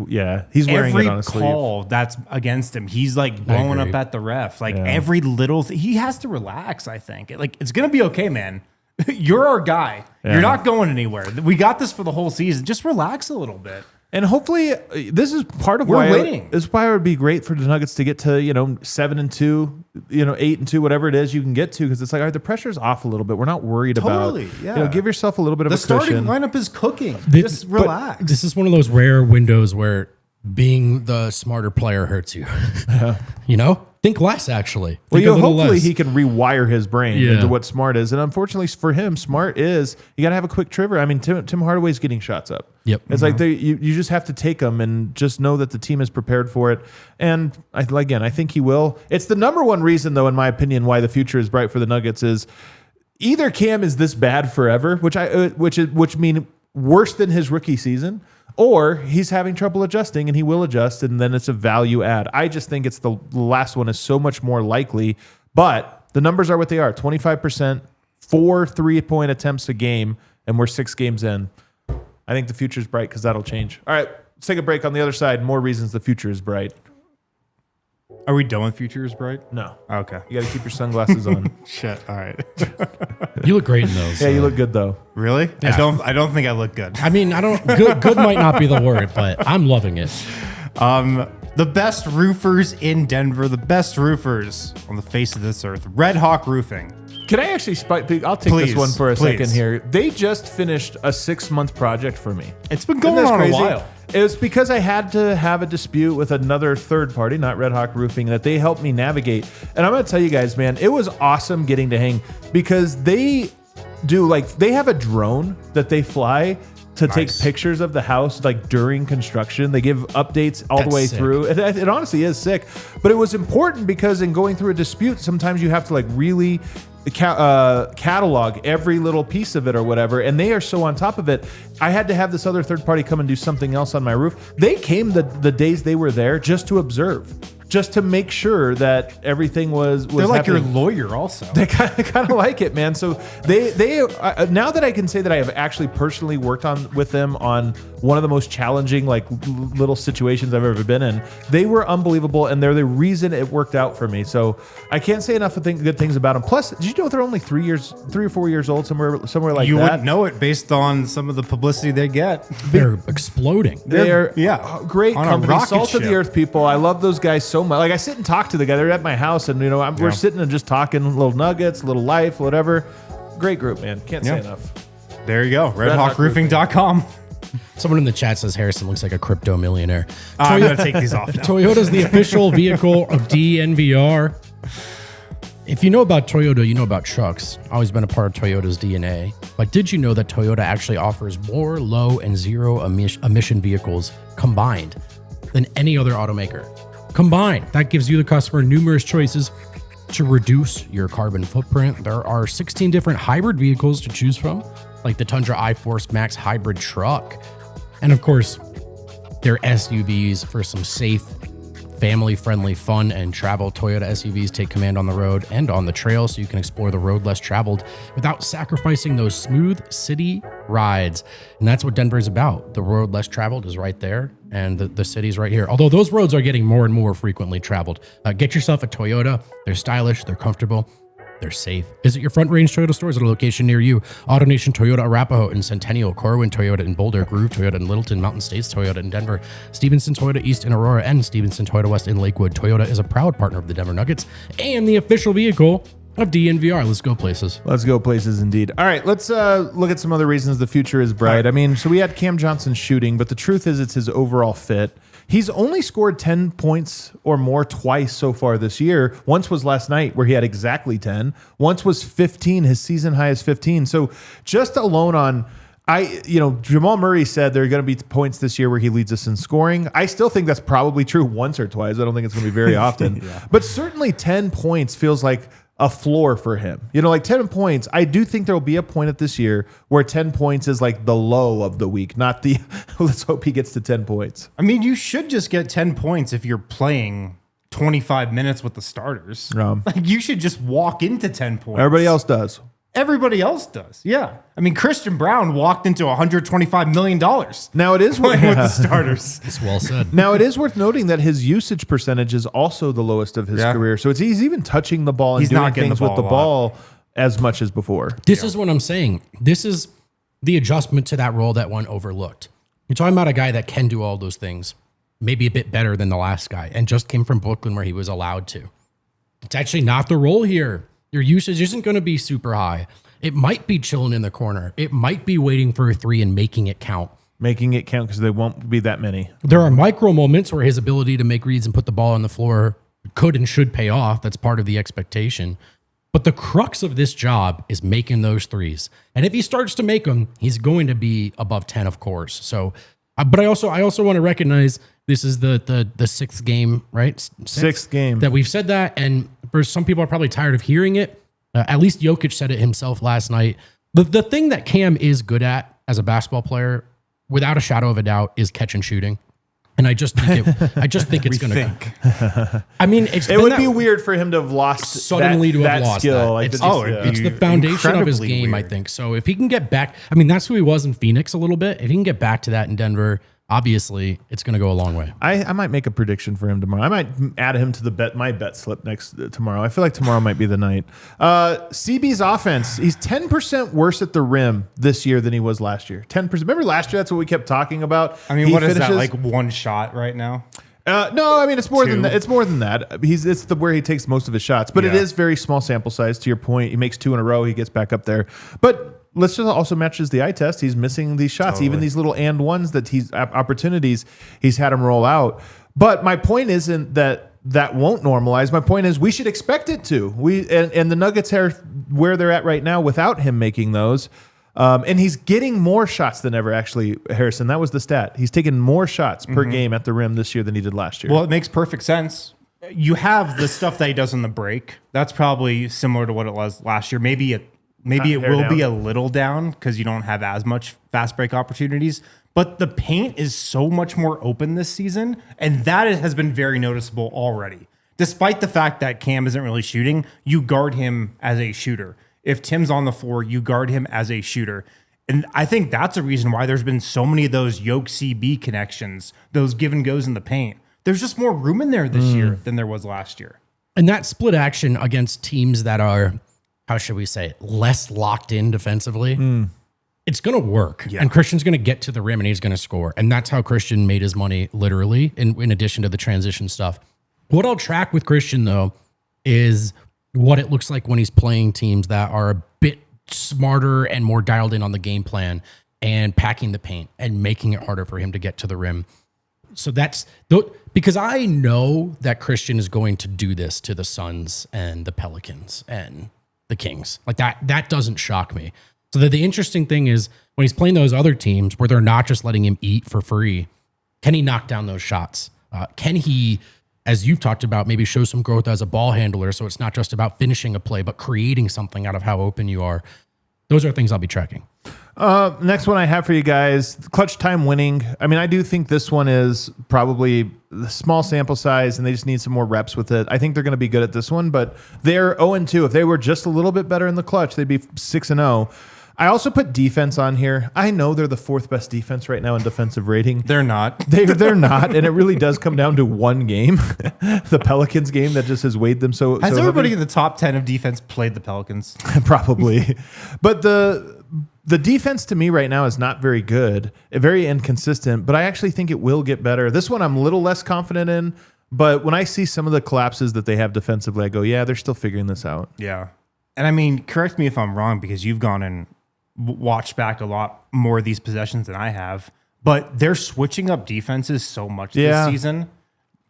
he's wearing it on his sleeve. Every call that's against him, he's like blowing up at the ref. Like every little he has to relax, I think. Like, it's going to be okay, man. You're our guy. Yeah. You're not going anywhere. We got this for the whole season. Just relax a little bit. And hopefully, this is part of why this is why it would be great for the Nuggets to get to 7-2, 8-2, whatever it is you can get to, because it's like, all right, the pressure's off a little bit. We're not worried about. Give yourself a little bit of a cushion. The starting lineup is cooking. Just relax. This is one of those rare windows where being the smarter player hurts you. Think less, actually. Hopefully he can rewire his brain into what smart is. And unfortunately for him, smart is, you got to have a quick trigger. I mean, Tim Hardaway's getting shots up. Yep. It's like you just have to take them and just know that the team is prepared for it. And I think he will. It's the number one reason, though, in my opinion, why the future is bright for the Nuggets is either Cam is this bad forever, which mean worse than his rookie season, or he's having trouble adjusting and he will adjust, and then it's a value add. I just think it's the last one is so much more likely, but the numbers are what they are. 25%, 4 3-point attempts a game, and we're 6 games in. I think the future is bright because that'll change. All right, let's take a break. On the other side, more reasons the future is bright. Are we done with Future is Bright? No. Okay. You got to keep your sunglasses on. Shit. All right. You look great in those. Yeah, you look good though. Really? Yeah. I don't think I look good. I mean, good might not be the word, but I'm loving it. The best roofers in Denver, the best roofers on the face of this earth, Red Hawk Roofing. Can I actually I'll take this one for a second here. They just finished a 6-month project for me. It's been going on a while. It was because I had to have a dispute with another third party, not Red Hawk Roofing, that they helped me navigate. And I'm going to tell you guys, man, it was awesome getting to hang, because they have a drone that they fly to take pictures of the house during construction. They give updates all the way through. It honestly is sick. But it was important because in going through a dispute, sometimes you have to really catalog every little piece of it or whatever, and they are so on top of it. I had to have this other third party come and do something else on my roof. They came the days they were there just to observe, just to make sure that everything was They're like happening. your lawyer also. They kind of like it, man. So they now that I can say that I have actually personally worked with them on one of the most challenging little situations I've ever been in, they were unbelievable, and they're the reason it worked out for me. So I can't say enough good things about them. Plus, did you know they're only 3 or 4 years old, somewhere like that? You wouldn't know it based on some of the publicity they get. They're exploding. They're great on company, salt of the earth people. I love those guys so much. I sit and talk to the guy. They're at my house, and we're sitting and just talking little nuggets, little life, whatever. Great group, man. Can't say enough. There you go. RedHawkRoofing.com. Someone in the chat says Harrison looks like a crypto millionaire. I'm going to take these off now. Toyota's the official vehicle of DNVR. If you know about Toyota, you know about trucks. Always been a part of Toyota's DNA. But did you know that Toyota actually offers more low and zero emission vehicles combined than any other automaker? Combined, that gives you, the customer, numerous choices to reduce your carbon footprint. There are 16 different hybrid vehicles to choose from, like the Tundra iForce Max hybrid truck. And of course, they're SUVs for some safe, family-friendly fun and travel. Toyota SUVs take command on the road and on the trail, so you can explore the road less traveled without sacrificing those smooth city rides. And that's what Denver is about. The road less traveled is right there, and the city's right here. Although those roads are getting more and more frequently traveled. Get yourself a Toyota. They're stylish, they're comfortable, they're safe. Visit your Front Range Toyota stores at a location near you. AutoNation Toyota Arapahoe in Centennial, Corwin Toyota in Boulder, Groove Toyota in Littleton, Mountain States Toyota in Denver, Stevenson Toyota East in Aurora, and Stevenson Toyota West in Lakewood. Toyota is a proud partner of the Denver Nuggets and the official vehicle of DNVR. Let's go places. Let's go places indeed. All right, let's look at some other reasons the future is bright. I mean, so we had Cam Johnson shooting, but the truth is it's his overall fit. He's only scored 10 points or more twice so far this year. Once was last night where he had exactly 10. Once was 15. His season high is 15. So just alone on, Jamal Murray said there are going to be points this year where he leads us in scoring. I still think that's probably true once or twice. I don't think it's going to be very often. But certainly 10 points feels like a floor for him. Like 10 points, I do think there will be a point at this year where 10 points is like the low of the week, not the let's hope he gets to 10 points. I mean, you should just get 10 points if you're playing 25 minutes with the starters. Like you should just walk into 10 points. Everybody else does. Everybody else does. Yeah. I mean, Christian Braun walked into $125 million. Now it is playing with the starters. That's well said. Now it is worth noting that his usage percentage is also the lowest of his career. So he's even touching the ball and doing things with the ball as much as before. This is what I'm saying. This is the adjustment to that role that went overlooked. You're talking about a guy that can do all those things, maybe a bit better than the last guy, and just came from Brooklyn where he was allowed to. It's actually not the role here. Your usage isn't going to be super high. It might be chilling in the corner. It might be waiting for a three and making it count. Making it count because there won't be that many. There are micro moments where his ability to make reads and put the ball on the floor could and should pay off. That's part of the expectation. But the crux of this job is making those threes. And if he starts to make them, he's going to be above 10, of course. So, but I also want to recognize this is the sixth game, right? Sixth game that we've said that. And for some people are probably tired of hearing it. At least Jokic said it himself last night. The thing that Cam is good at as a basketball player, without a shadow of a doubt, is catch and shooting. And I just think it's going to. I mean, it would be weird for him to have lost suddenly to have lost skill. that. It's the foundation of his game, weird. I think. So if he can get back, I mean, that's who he was in Phoenix a little bit. If he can get back to that in Denver, obviously it's going to go a long way. I might make a prediction for him tomorrow. I might add him to my bet slip tomorrow. I feel like tomorrow might be the night. CB's offense, he's 10% worse at the rim this year than he was last year. 10%. Remember last year, that's what we kept talking about. I mean, what is that, like one shot right now? No, I mean it's more than that. It's more than that. It's where he takes most of his shots, but it is very small sample size. To your point, he makes 2 in a row, he gets back up there, but. Let's just also matches the eye test. He's missing these shots, even these little and ones that he's opportunities he's had him roll out. But my point isn't that won't normalize. My point is we should expect it to. And the Nuggets are where they're at right now without him making those. And he's getting more shots than ever. Actually, Harrison, that was the stat. He's taken more shots per game at the rim this year than he did last year. Well, it makes perfect sense. You have the stuff that he does on the break. That's probably similar to what it was last year. Maybe it will be a little down because you don't have as much fast break opportunities. But the paint is so much more open this season, and that has been very noticeable already. Despite the fact that Cam isn't really shooting, you guard him as a shooter. If Tim's on the floor, you guard him as a shooter. And I think that's a reason why there's been so many of those Yoke CB connections, those give and goes in the paint. There's just more room in there this year than there was last year. And that split action against teams that are, how should we say it, less locked in defensively, it's going to work. Yeah. And Christian's going to get to the rim and he's going to score. And that's how Christian made his money, literally, in addition to the transition stuff. What I'll track with Christian, though, is what it looks like when he's playing teams that are a bit smarter and more dialed in on the game plan and packing the paint and making it harder for him to get to the rim. So that's because I know that Christian is going to do this to the Suns and the Pelicans and the Kings. Like that doesn't shock me. So the interesting thing is when he's playing those other teams where they're not just letting him eat for free, can he knock down those shots? Can he, as you've talked about, maybe show some growth as a ball handler so it's not just about finishing a play, but creating something out of how open you are? Those are things I'll be tracking. Next one I have for you guys, clutch time winning. I mean, I do think this one is probably the small sample size and they just need some more reps with it. I think they're going to be good at this one, but they're 0-2. If they were just a little bit better in the clutch, they'd be 6-0. I also put defense on here. I know they're the 4th best defense right now in defensive rating. They're not. They're not, and it really does come down to one game, the Pelicans game that just has weighed them so. Has so everybody heavy. in the top 10 of defense played the Pelicans? Probably, but the defense to me right now is not very good, very inconsistent. But I actually think it will get better. This one I'm a little less confident in. But when I see some of the collapses that they have defensively, I go, yeah, they're still figuring this out. Yeah. And I mean, correct me if I'm wrong, because you've gone and watched back a lot more of these possessions than I have, but they're switching up defenses so much this season,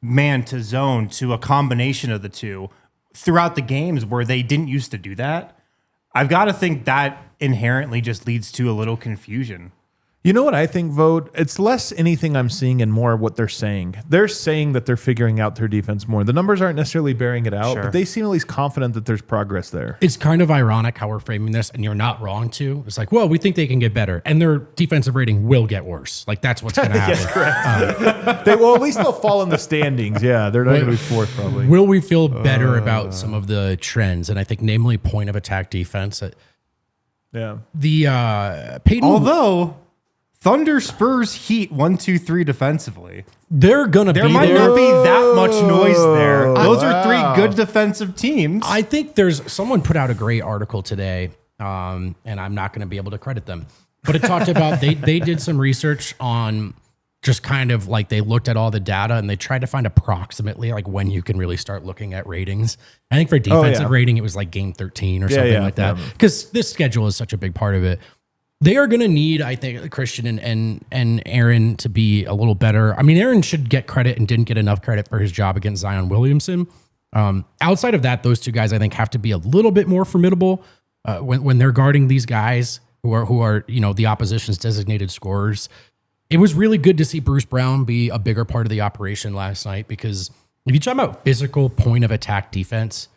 man to zone, to a combination of the two throughout the games where they didn't used to do that. I've got to think that inherently just leads to a little confusion. You know what I think, Vote? It's less anything I'm seeing and more what they're saying. They're saying that they're figuring out their defense more. The numbers aren't necessarily bearing it out, but they seem at least confident that there's progress there. It's kind of ironic how we're framing this, and you're not wrong too. It's like, well, we think they can get better, and their defensive rating will get worse. Like, that's what's going to happen. Yes, correct. At least they'll fall in the standings. Yeah, they're not going to be fourth probably. Will we feel better about some of the trends? And I think, namely, point of attack defense. Yeah. The Peyton, although Thunder, Spurs, Heat, 1, 2, 3 defensively. There might not be that much noise there. Those are three good defensive teams. I think someone put out a great article today, and I'm not going to be able to credit them, but it talked about they did some research on just kind of like they looked at all the data and they tried to find approximately like when you can really start looking at ratings. I think for defensive rating, it was like game 13 or something like that, because this schedule is such a big part of it. They are going to need, I think, Christian and Aaron to be a little better. I mean, Aaron should get credit and didn't get enough credit for his job against Zion Williamson. Outside of that, those two guys, I think, have to be a little bit more formidable when they're guarding these guys who are the opposition's designated scorers. It was really good to see Bruce Brown be a bigger part of the operation last night, because if you talk about physical point of attack defense,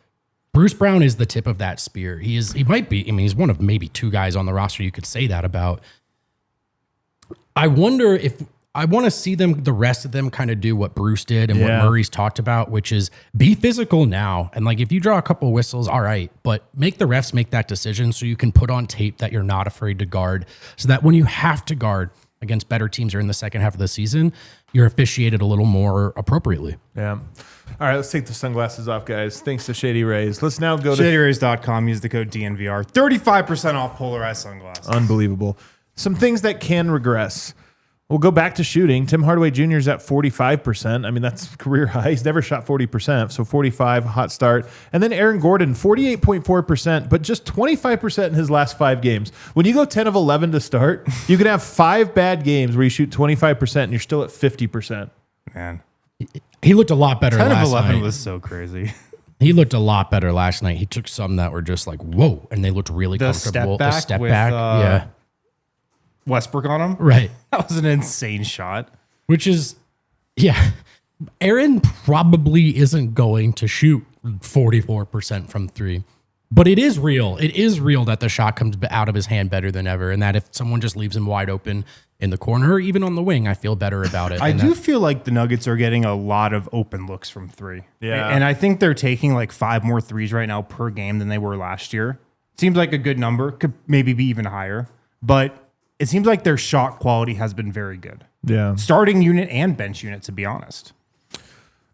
Bruce Brown is the tip of that spear. He might be, he's one of maybe two guys on the roster you could say that about. I wonder if I want to see the rest of them kind of do what Bruce did and what Murray's talked about, which is be physical now. And like, if you draw a couple whistles, all right, but make the refs make that decision so you can put on tape that you're not afraid to guard, so that when you have to guard against better teams or in the second half of the season, you're officiated a little more appropriately. Yeah. All right, let's take the sunglasses off, guys. Thanks to Shady Rays. Let's now go to ShadyRays.com. Use the code DNVR. 35% off polarized sunglasses. Unbelievable. Some things that can regress. We'll go back to shooting. Tim Hardaway Jr. is at 45%. I mean, that's career high. He's never shot 40%, so 45, hot start. And then Aaron Gordon, 48.4%, but just 25% in his last 5 games. When you go 10 of 11 to start, you can have 5 bad games where you shoot 25% and you're still at 50%. Man. He looked a lot better last night. 10 of 11 was so crazy. He looked a lot better last night. He took some that were just like, whoa, and they looked really comfortable. The step back. Yeah. Westbrook on him? Right. That was an insane shot. Which is, Aaron probably isn't going to shoot 44% from 3. But it is real. It is real that the shot comes out of his hand better than ever, and that if someone just leaves him wide open in the corner or even on the wing, I feel better about it. I do feel like the Nuggets are getting a lot of open looks from 3. Yeah. And I think they're taking like 5 more threes right now per game than they were last year. Seems like a good number. Could maybe be even higher. But it seems like their shot quality has been very good. Yeah. Starting unit and bench unit, to be honest.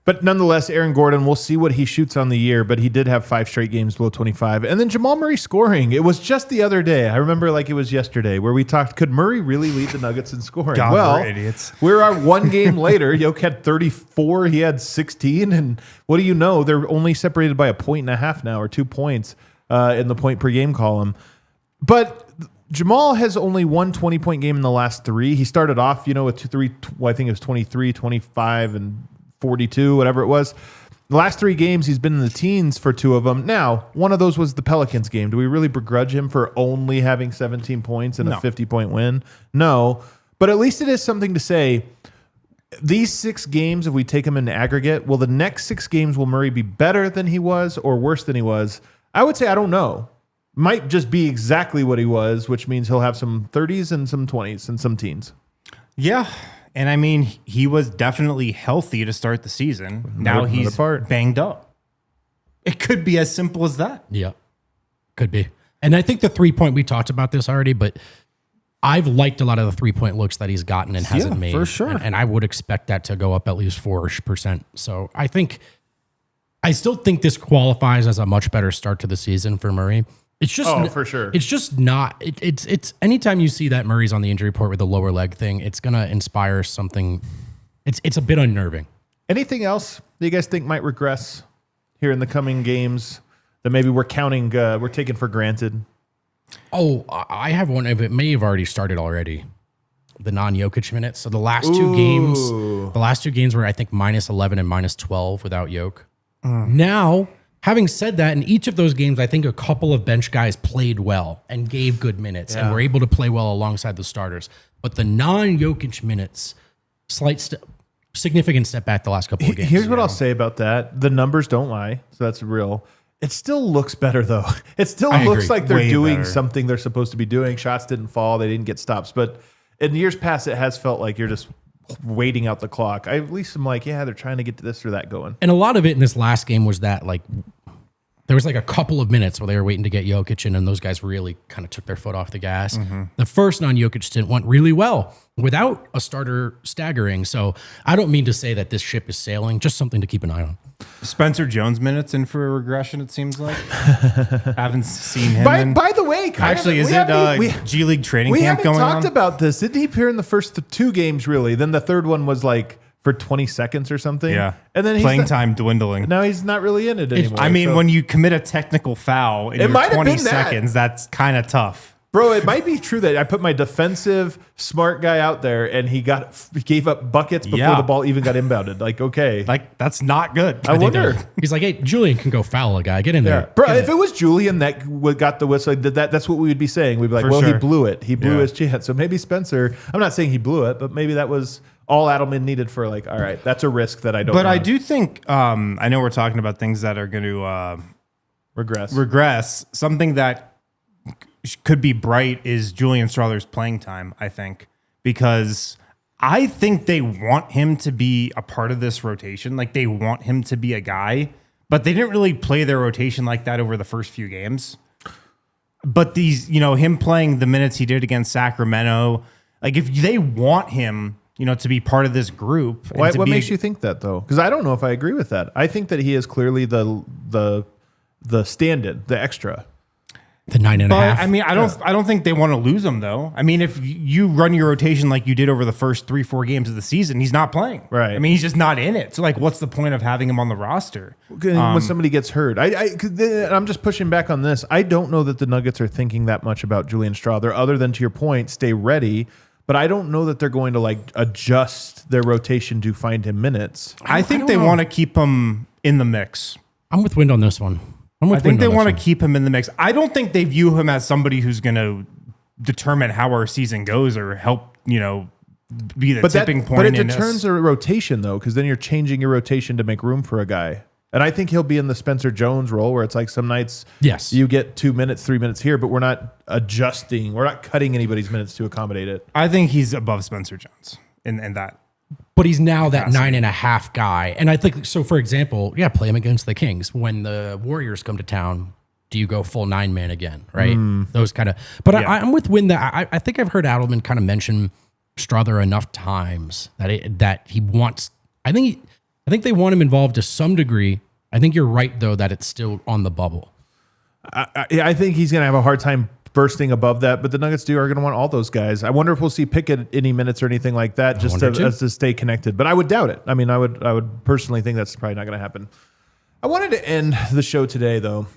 But nonetheless, Aaron Gordon, we'll see what he shoots on the year, but he did have 5 straight games below 25. And then Jamal Murray scoring. It was just the other day. I remember like it was yesterday where we talked, could Murray really lead the Nuggets in scoring? God, well, we're idiots. We're 1 game later. Yoke had 34. He had 16. And what do you know? They're only separated by 1.5 points now, or 2 points in the point per game column. But Jamal has only one 20-point game in the last 3. He started off, with I think it was 23, 25, and 42, whatever it was. The last 3 games, he's been in the teens for 2 of them. Now, one of those was the Pelicans game. Do we really begrudge him for only having 17 points and a 50-point win? No. But at least it is something to say. These 6 games, if we take them in aggregate, will the next 6 games, will Murray be better than he was or worse than he was? I would say I don't know. Might just be exactly what he was, which means he'll have some 30s and some 20s and some teens. Yeah. And I mean, he was definitely healthy to start the season. Now he's banged up. It could be as simple as that. Yeah, could be. And I think the 3-point, we talked about this already, but I've liked a lot of the 3-point looks that he's gotten and hasn't made. For sure. And I would expect that to go up at least 4%. So I still think this qualifies as a much better start to the season for Murray. It's just for sure. It's just not. It's anytime you see that Murray's on the injury report with the lower leg thing, it's gonna inspire something. It's a bit unnerving. Anything else that you guys think might regress here in the coming games? that maybe we're counting, we're taking for granted? Oh, I have one. It may have already started already. The non-Jokic minutes. So the last two games were I think -11 and -12 without Jokic. Now, having said that, in each of those games, I think a couple of bench guys played well and gave good minutes and were able to play well alongside the starters. But the non-Jokic minutes, significant step back the last couple of games. Here's what I'll say about that. The numbers don't lie, so that's real. It still looks better, though. It still looks like they're doing something they're supposed to be doing. Shots didn't fall. They didn't get stops. But in years past, it has felt like you're just waiting out the clock. I at least am like, yeah, they're trying to get this or that going. And a lot of it in this last game was that, like, there was like a couple of minutes where they were waiting to get Jokic in, and those guys really kind of took their foot off the gas. The first non-Jokic stint went really well without a starter staggering. So I don't mean to say that this ship is sailing, just something to keep an eye on. Spencer Jones minutes in for a regression, it seems like. Haven't seen him. By the way, actually, is it G League training camp going on? We haven't talked about this. Didn't he appear in the first 2 games, really? Then the third one was like for 20 seconds or something. Yeah. And then playing time dwindling. Now he's not really in it anymore. I mean, when you commit a technical foul in your 20 seconds, that's kind of tough. Bro, it might be true that I put my defensive smart guy out there and he gave up buckets before the ball even got inbounded. Like, okay. Like, that's not good. I wonder. He's like, hey, Julian can go foul a guy. Get in there. Bro, if it was Julian that got the whistle, that's what we would be saying. We'd be like, he blew it. He blew his chance. So maybe Spencer, I'm not saying he blew it, but maybe that was all Adelman needed for like, all right, that's a risk that I don't But want. I do think, I know we're talking about things that are going to regress. Something that could be bright is Julian Strawther's playing time, I think, because I think they want him to be a part of this rotation. Like, they want him to be a guy, but they didn't really play their rotation like that over the first few games. But him playing the minutes he did against Sacramento, like, if they want him, to be part of this group. What makes you think that, though? Because I don't know if I agree with that. I think that he is clearly the stand-in, the extra. The 9.5. I mean, I don't think they want to lose him, though. I mean, if you run your rotation like you did over the first 3-4 games of the season, he's not playing. Right. I mean, he's just not in it. So, like, what's the point of having him on the roster? When somebody gets hurt. I'm just pushing back on this. I don't know that the Nuggets are thinking that much about Julian Strawther, other than, to your point, stay ready. But I don't know that they're going to, like, adjust their rotation to find him minutes. I think they want to keep him in the mix. I'm with Wind on this one. I think they want to keep him in the mix. I don't think they view him as somebody who's going to determine how our season goes or help, be the tipping point. But it determines a rotation, though, because then you're changing your rotation to make room for a guy. And I think he'll be in the Spencer Jones role where it's like some nights you get 2 minutes, 3 minutes here, but we're not adjusting. We're not cutting anybody's minutes to accommodate it. I think he's above Spencer Jones in that. But he's now that 9.5 guy. And I think, so for example, play him against the Kings. When the Warriors come to town, do you go full 9-man again, right? Those kind of. But I'm with Win that I think I've heard Adelman kind of mention Strawther enough times that he wants. I think they want him involved to some degree. I think you're right, though, that it's still on the bubble. I think he's going to have a hard time bursting above that, but the Nuggets are going to want all those guys. I wonder if we'll see Pickett any minutes or anything like that, just to stay connected. But I would doubt it. I mean, I would personally think that's probably not going to happen. I wanted to end the show today, though,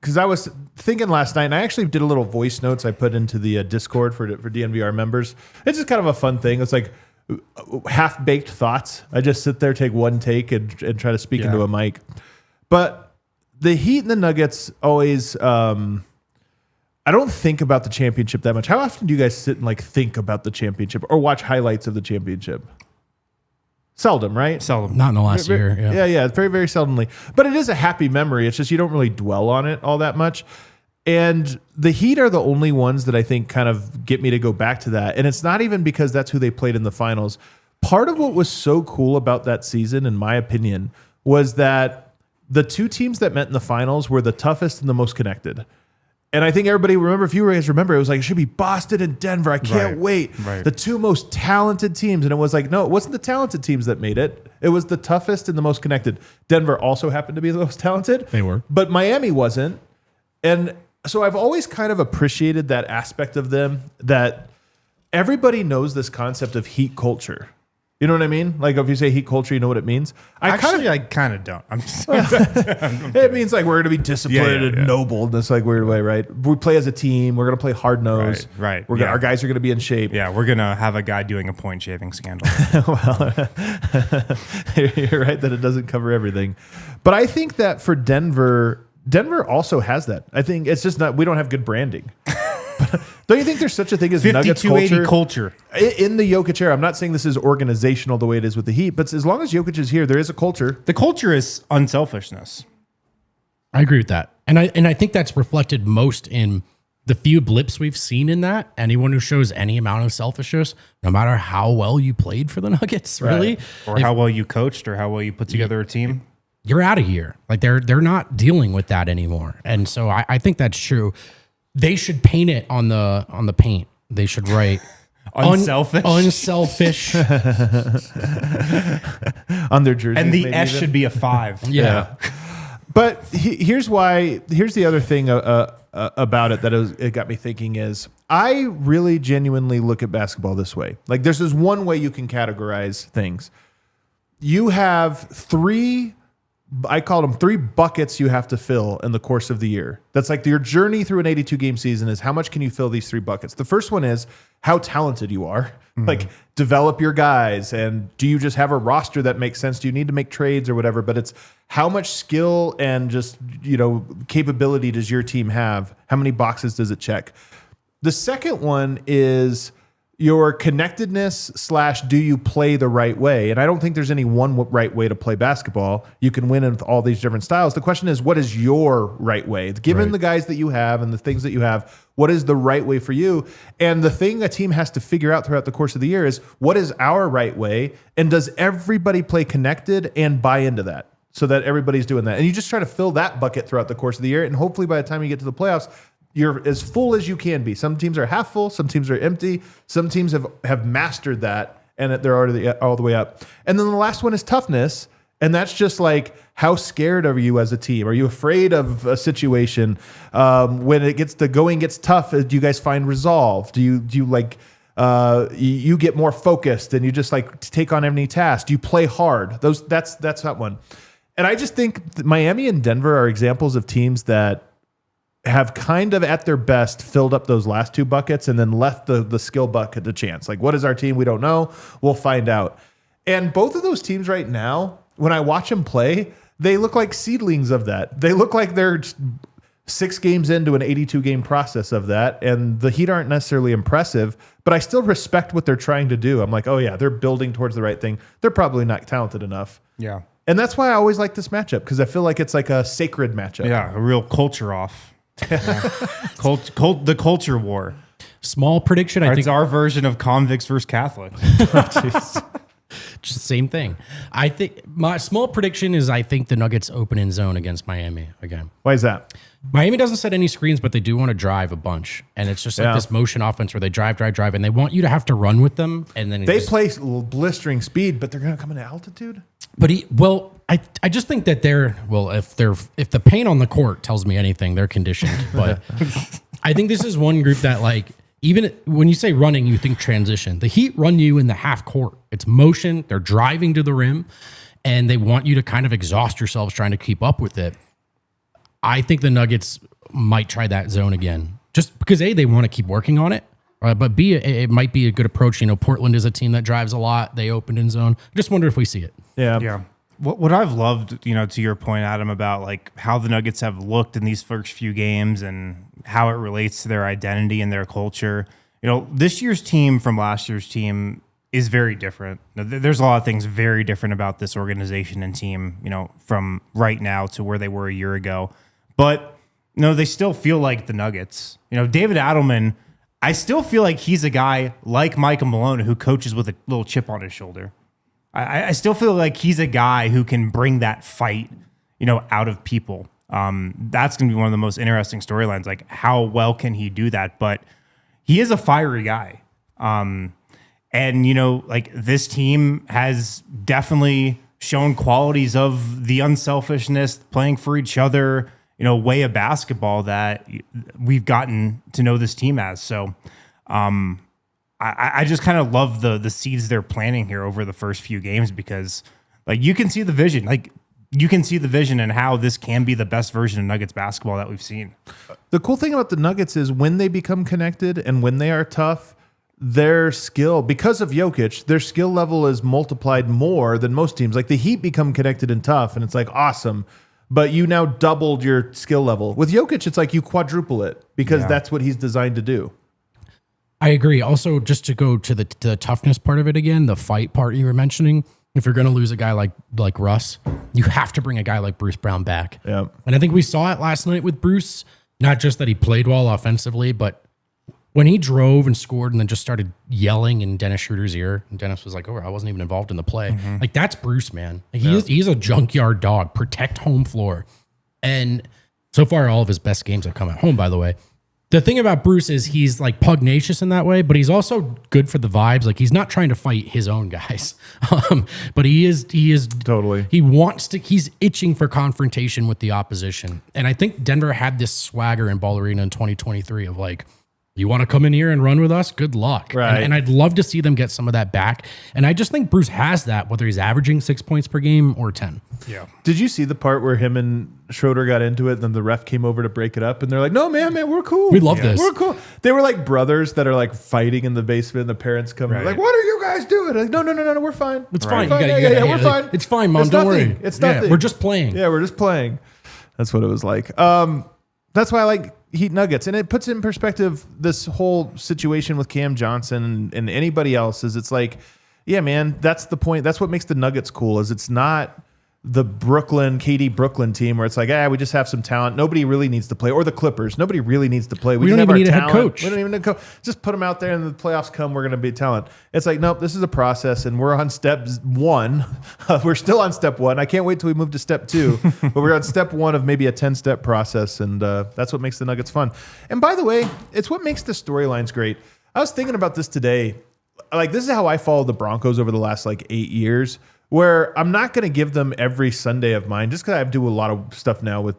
because I was thinking last night, and I actually did a little voice notes I put into the Discord for DNVR members. It's just kind of a fun thing. It's like half-baked thoughts. I just sit there, take one take, and try to speak into a mic. But the Heat and the Nuggets always... I don't think about the championship that much. How often do you guys sit and like think about the championship or watch highlights of the championship? Seldom, right? Seldom. Not in the last year. Yeah. Very, very seldomly. But it is a happy memory. It's just you don't really dwell on it all that much. And the Heat are the only ones that I think kind of get me to go back to that. And it's not even because that's who they played in the finals. Part of what was so cool about that season, in my opinion, was that the two teams that met in the finals were the toughest and the most connected. And I think everybody if you guys remember, it was like, it should be Boston and Denver. I can't wait. Right. The two most talented teams. And it was like, no, it wasn't the talented teams that made it. It was the toughest and the most connected. Denver also happened to be the most talented. They were. But Miami wasn't. And so I've always kind of appreciated that aspect of them, that everybody knows this concept of Heat culture. You know what I mean? Like if you say Heat culture, you know what it means. I kind of don't. I'm just It means like we're going to be disciplined and noble in this like weird way, right? We play as a team. We're going to play hard nose. Right. Our guys are going to be in shape. Yeah, we're going to have a guy doing a point shaving scandal. Well, you're right that it doesn't cover everything. But I think that for Denver also has that. I think it's just not, we don't have good branding. Don't you think there's such a thing as Nuggets culture? In the Jokic era, I'm not saying this is organizational the way it is with the Heat, but as long as Jokic is here, there is a culture. The culture is unselfishness. I agree with that. And I think that's reflected most in the few blips we've seen in that. Anyone who shows any amount of selfishness, no matter how well you played for the Nuggets, really. Or how well you coached or how well you put together a team. You're out of here. Like they're not dealing with that anymore. And so I think that's true. They should paint it on the paint. They should write unselfish on their jerseys. And the S should be a 5. Yeah. But here's the other thing about it that it got me thinking is I really genuinely look at basketball this way. Like there's this one way you can categorize things. You have 3 buckets you have to fill in the course of the year. That's like your journey through an 82 game season is how much can you fill these 3 buckets? The first one is how talented you are. Mm-hmm. Like develop your guys. And do you just have a roster that makes sense? Do you need to make trades or whatever? But it's how much skill and just, capability does your team have? How many boxes does it check? The second one is your connectedness / do you play the right way? And I don't think there's any one right way to play basketball. You can win in all these different styles. The question is, what is your right way? Given the guys that you have and the things that you have, what is the right way for you? And the thing a team has to figure out throughout the course of the year is, what is our right way? And does everybody play connected and buy into that so that everybody's doing that? And you just try to fill that bucket throughout the course of the year. And hopefully by the time you get to the playoffs, you're as full as you can be. Some teams are half full. Some teams are empty. Some teams have mastered that, and they're already all the way up. And then the last one is toughness, and that's just like, how scared are you as a team? Are you afraid of a situation? When the going gets tough, do you guys find resolve? Do you like you get more focused and you just like take on any task? Do you play hard? That's that one. And I just think Miami and Denver are examples of teams that have kind of at their best filled up those last 2 buckets and then left the skill bucket to chance. Like, what is our team? We don't know. We'll find out. And both of those teams right now, when I watch them play, they look like seedlings of that. They look like they're 6 games into an 82 game process of that. And the Heat aren't necessarily impressive, but I still respect what they're trying to do. I'm like, oh yeah, they're building towards the right thing. They're probably not talented enough. Yeah. And that's why I always like this matchup, because I feel like it's like a sacred matchup. Yeah, a real culture off. The culture war. Small prediction. I think it's our version of convicts versus Catholics. Just same thing. I think my small prediction is I think the Nuggets open in zone against Miami again. Why is that? Miami doesn't set any screens, but they do want to drive a bunch. And it's just like this motion offense where they drive, and they want you to have to run with them. And then they play blistering speed, but they're going to come into altitude. But I just think that if the paint on the court tells me anything, they're conditioned. But I think this is one group that, like, even when you say running, you think transition. The Heat run you in the half court. It's motion. They're driving to the rim, and they want you to kind of exhaust yourselves trying to keep up with it. I think the Nuggets might try that zone again, just because A, they want to keep working on it. But B, it might be a good approach. Portland is a team that drives a lot. They opened in zone. I just wonder if we see it. Yeah. What I've loved, to your point, Adam, about like how the Nuggets have looked in these first few games and how it relates to their identity and their culture. This year's team from last year's team is very different. There's a lot of things very different about this organization and team, from right now to where they were a year ago. But, they still feel like the Nuggets. David Adelman, I still feel like he's a guy like Michael Malone who coaches with a little chip on his shoulder. I still feel like he's a guy who can bring that fight, out of people. That's going to be one of the most interesting storylines. Like, how well can he do that? But he is a fiery guy. And, like, this team has definitely shown qualities of the unselfishness, playing for each other, way of basketball that we've gotten to know this team as. So, I just kind of love the seeds they're planting here over the first few games, because like you can see the vision. Like you can see the vision and how this can be the best version of Nuggets basketball that we've seen. The cool thing about the Nuggets is when they become connected and when they are tough, their skill, because of Jokic, their skill level is multiplied more than most teams. Like the Heat become connected and tough, and it's like awesome, but you now doubled your skill level. With Jokic, it's like you quadruple it because that's what he's designed to do. I agree. Also, just to go to the toughness part of it again, the fight part you were mentioning, if you're going to lose a guy like Russ, you have to bring a guy like Bruce Brown back. Yeah. And I think we saw it last night with Bruce, not just that he played well offensively, but when he drove and scored and then just started yelling in Dennis Schroeder's ear, and Dennis was like, oh, I wasn't even involved in the play. Like, that's Bruce, man. Like, he's a junkyard dog. Protect home floor. And so far, all of his best games have come at home, by the way. The thing about Bruce is he's like pugnacious in that way, but he's also good for the vibes. Like, he's not trying to fight his own guys. But he is Totally. He's itching for confrontation with the opposition. And I think Denver had this swagger in Ball Arena in 2023 of like, you want to come in here and run with us? Good luck. Right. And I'd love to see them get some of that back. And I just think Bruce has that, whether he's averaging 6 points per game or 10. Yeah. Did you see the part where him and Schroeder got into it, and then the ref came over to break it up, and they're like, no, man, we're cool. We love this. We're cool. They were like brothers that are like fighting in the basement, and the parents come like, what are you guys doing? Like, no, we're fine. It's fine. We're fine. It's fine, Mom. Don't worry. It's nothing. We're just playing. Yeah, we're just playing. That's what it was like. That's why I like Heat Nuggets. And it puts in perspective this whole situation with Cam Johnson and anybody else is it's like, yeah, man, that's the point. That's what makes the Nuggets cool is it's not the KD Brooklyn team where it's like, we just have some talent. Nobody really needs to play. Or the Clippers. Nobody really needs to play. We don't even need a head coach. We don't even need a coach. Just put them out there and the playoffs come, we're going to be talent. It's like, nope, this is a process and we're on step one. We're still on step one. I can't wait till we move to step two. But we're on step one of maybe a 10-step process. And that's what makes the Nuggets fun. And by the way, it's what makes the storylines great. I was thinking about this today. Like, this is how I follow the Broncos over the last 8 years. Where I'm not going to give them every Sunday of mine, just because I do a lot of stuff now with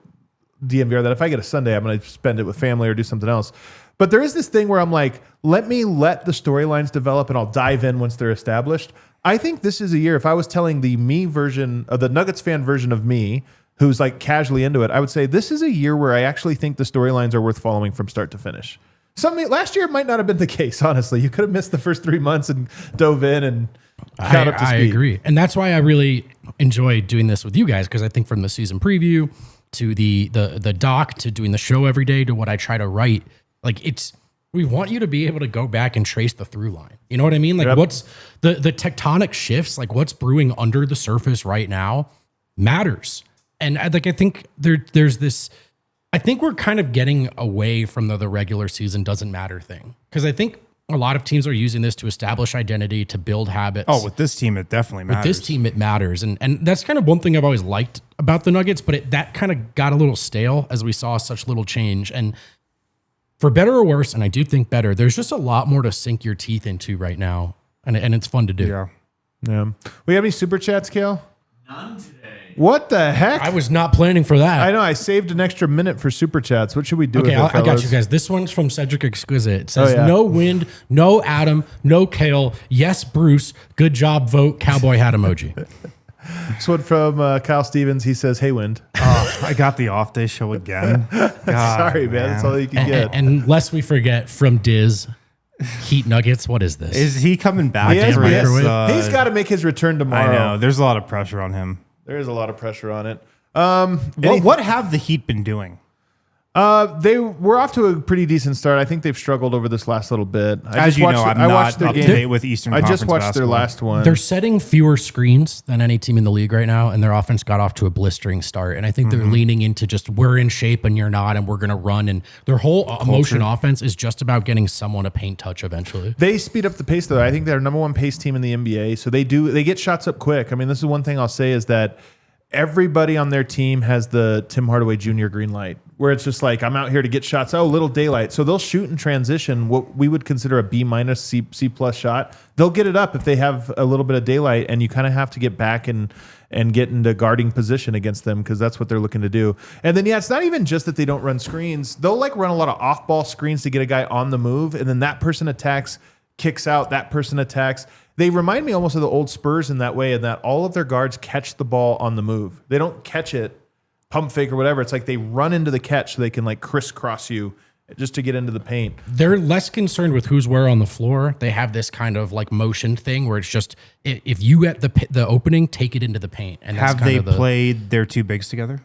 DNVR that if I get a Sunday, I'm going to spend it with family or do something else. But there is this thing where I'm like, let the storylines develop and I'll dive in once they're established. I think this is a year, if I was telling the me version, of the Nuggets fan version of me, who's like casually into it, I would say this is a year where I actually think the storylines are worth following from start to finish. Last year might not have been the case, honestly. You could have missed the first 3 months and dove in and got up to speed. I agree. And that's why I really enjoy doing this with you guys, because I think from the season preview to the doc to doing the show every day to what I try to write, we want you to be able to go back and trace the through line. You know what I mean? Like what's the tectonic shifts, like what's brewing under the surface right now matters. And I think there's this, I think we're kind of getting away from the regular season doesn't matter thing. Because I think a lot of teams are using this to establish identity, to build habits. Oh, with this team, it definitely matters. With this team, it matters. And that's kind of one thing I've always liked about the Nuggets, but that kind of got a little stale as we saw such little change. And for better or worse, and I do think better, there's just a lot more to sink your teeth into right now. And it's fun to do. Yeah. We have any super chats, Kale? None today. What the heck? I was not planning for that. I know. I saved an extra minute for super chats. What should we do? Okay, with it, I got you guys. This one's from Cedric Exquisite. It says, yeah. No Wind, no Adam, no Kale. Yes, Bruce. Good job, vote. Cowboy hat emoji. This one from Kyle Stevens. He says, hey, Wind. I got the off day show again. God, Sorry, man. That's all you can get. And lest we forget, from Diz, Heat Nuggets. What is this? Is he coming back? He's microwave? got to make his return tomorrow. I know. There's a lot of pressure on him. There is a lot of pressure on it. What have the Heat been doing? They were off to a pretty decent start. I think they've struggled over this last little bit. I'm not up to date with Eastern Conference I just watched basketball. their last one. They're setting fewer screens than any team in the league right now, and their offense got off to a blistering start. And I think they're leaning into just we're in shape and you're not, and we're going to run. And their whole motion offense is just about getting someone a paint touch eventually. They speed up the pace, though. I think they're number one pace team in the NBA. So they get shots up quick. I mean, this is one thing I'll say is that everybody on their team has the Tim Hardaway Jr. green light, where it's just like, I'm out here to get shots. Oh, little daylight. So they'll shoot in transition, what we would consider a B minus, C plus shot. They'll get it up if they have a little bit of daylight, and you kind of have to get back and get into guarding position against them because that's what they're looking to do. And then, it's not even just that they don't run screens. They'll run a lot of off-ball screens to get a guy on the move, and then that person attacks kicks out, that person attacks. They remind me almost of the old Spurs in that way, in that all of their guards catch the ball on the move. They don't catch it, pump fake or whatever. It's like they run into the catch so they can like crisscross you just to get into the paint. They're less concerned with who's where on the floor. They have this kind of like motion thing where it's just if you get the opening, take it into the paint. And that's Have they played their two bigs together?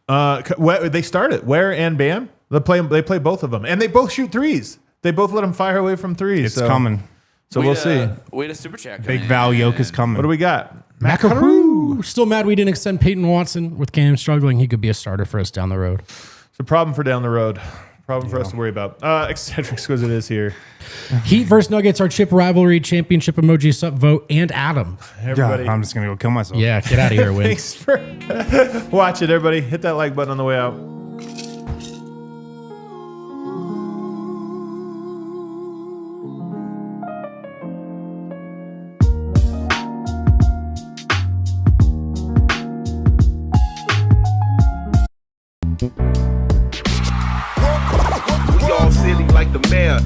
They started Ware and Bam. They play both of them, and they both shoot threes. They both let them fire away from threes. It's coming. So we'll see. We had a super chat. Big Val Yoke is coming. What do we got? Macaroon. Still mad we didn't extend Peyton Watson. With Cam struggling, he could be a starter for us down the road. It's a problem for down the road. Problem for us to worry about. Eccentric Squizit is here. Heat versus Nuggets, our chip rivalry, championship emoji, sub vote, and Adam. Everybody. Yeah, I'm just going to go kill myself. Yeah, get out of here, Win. Thanks for watching, everybody. Hit that like button on the way out. We all silly like the mayor.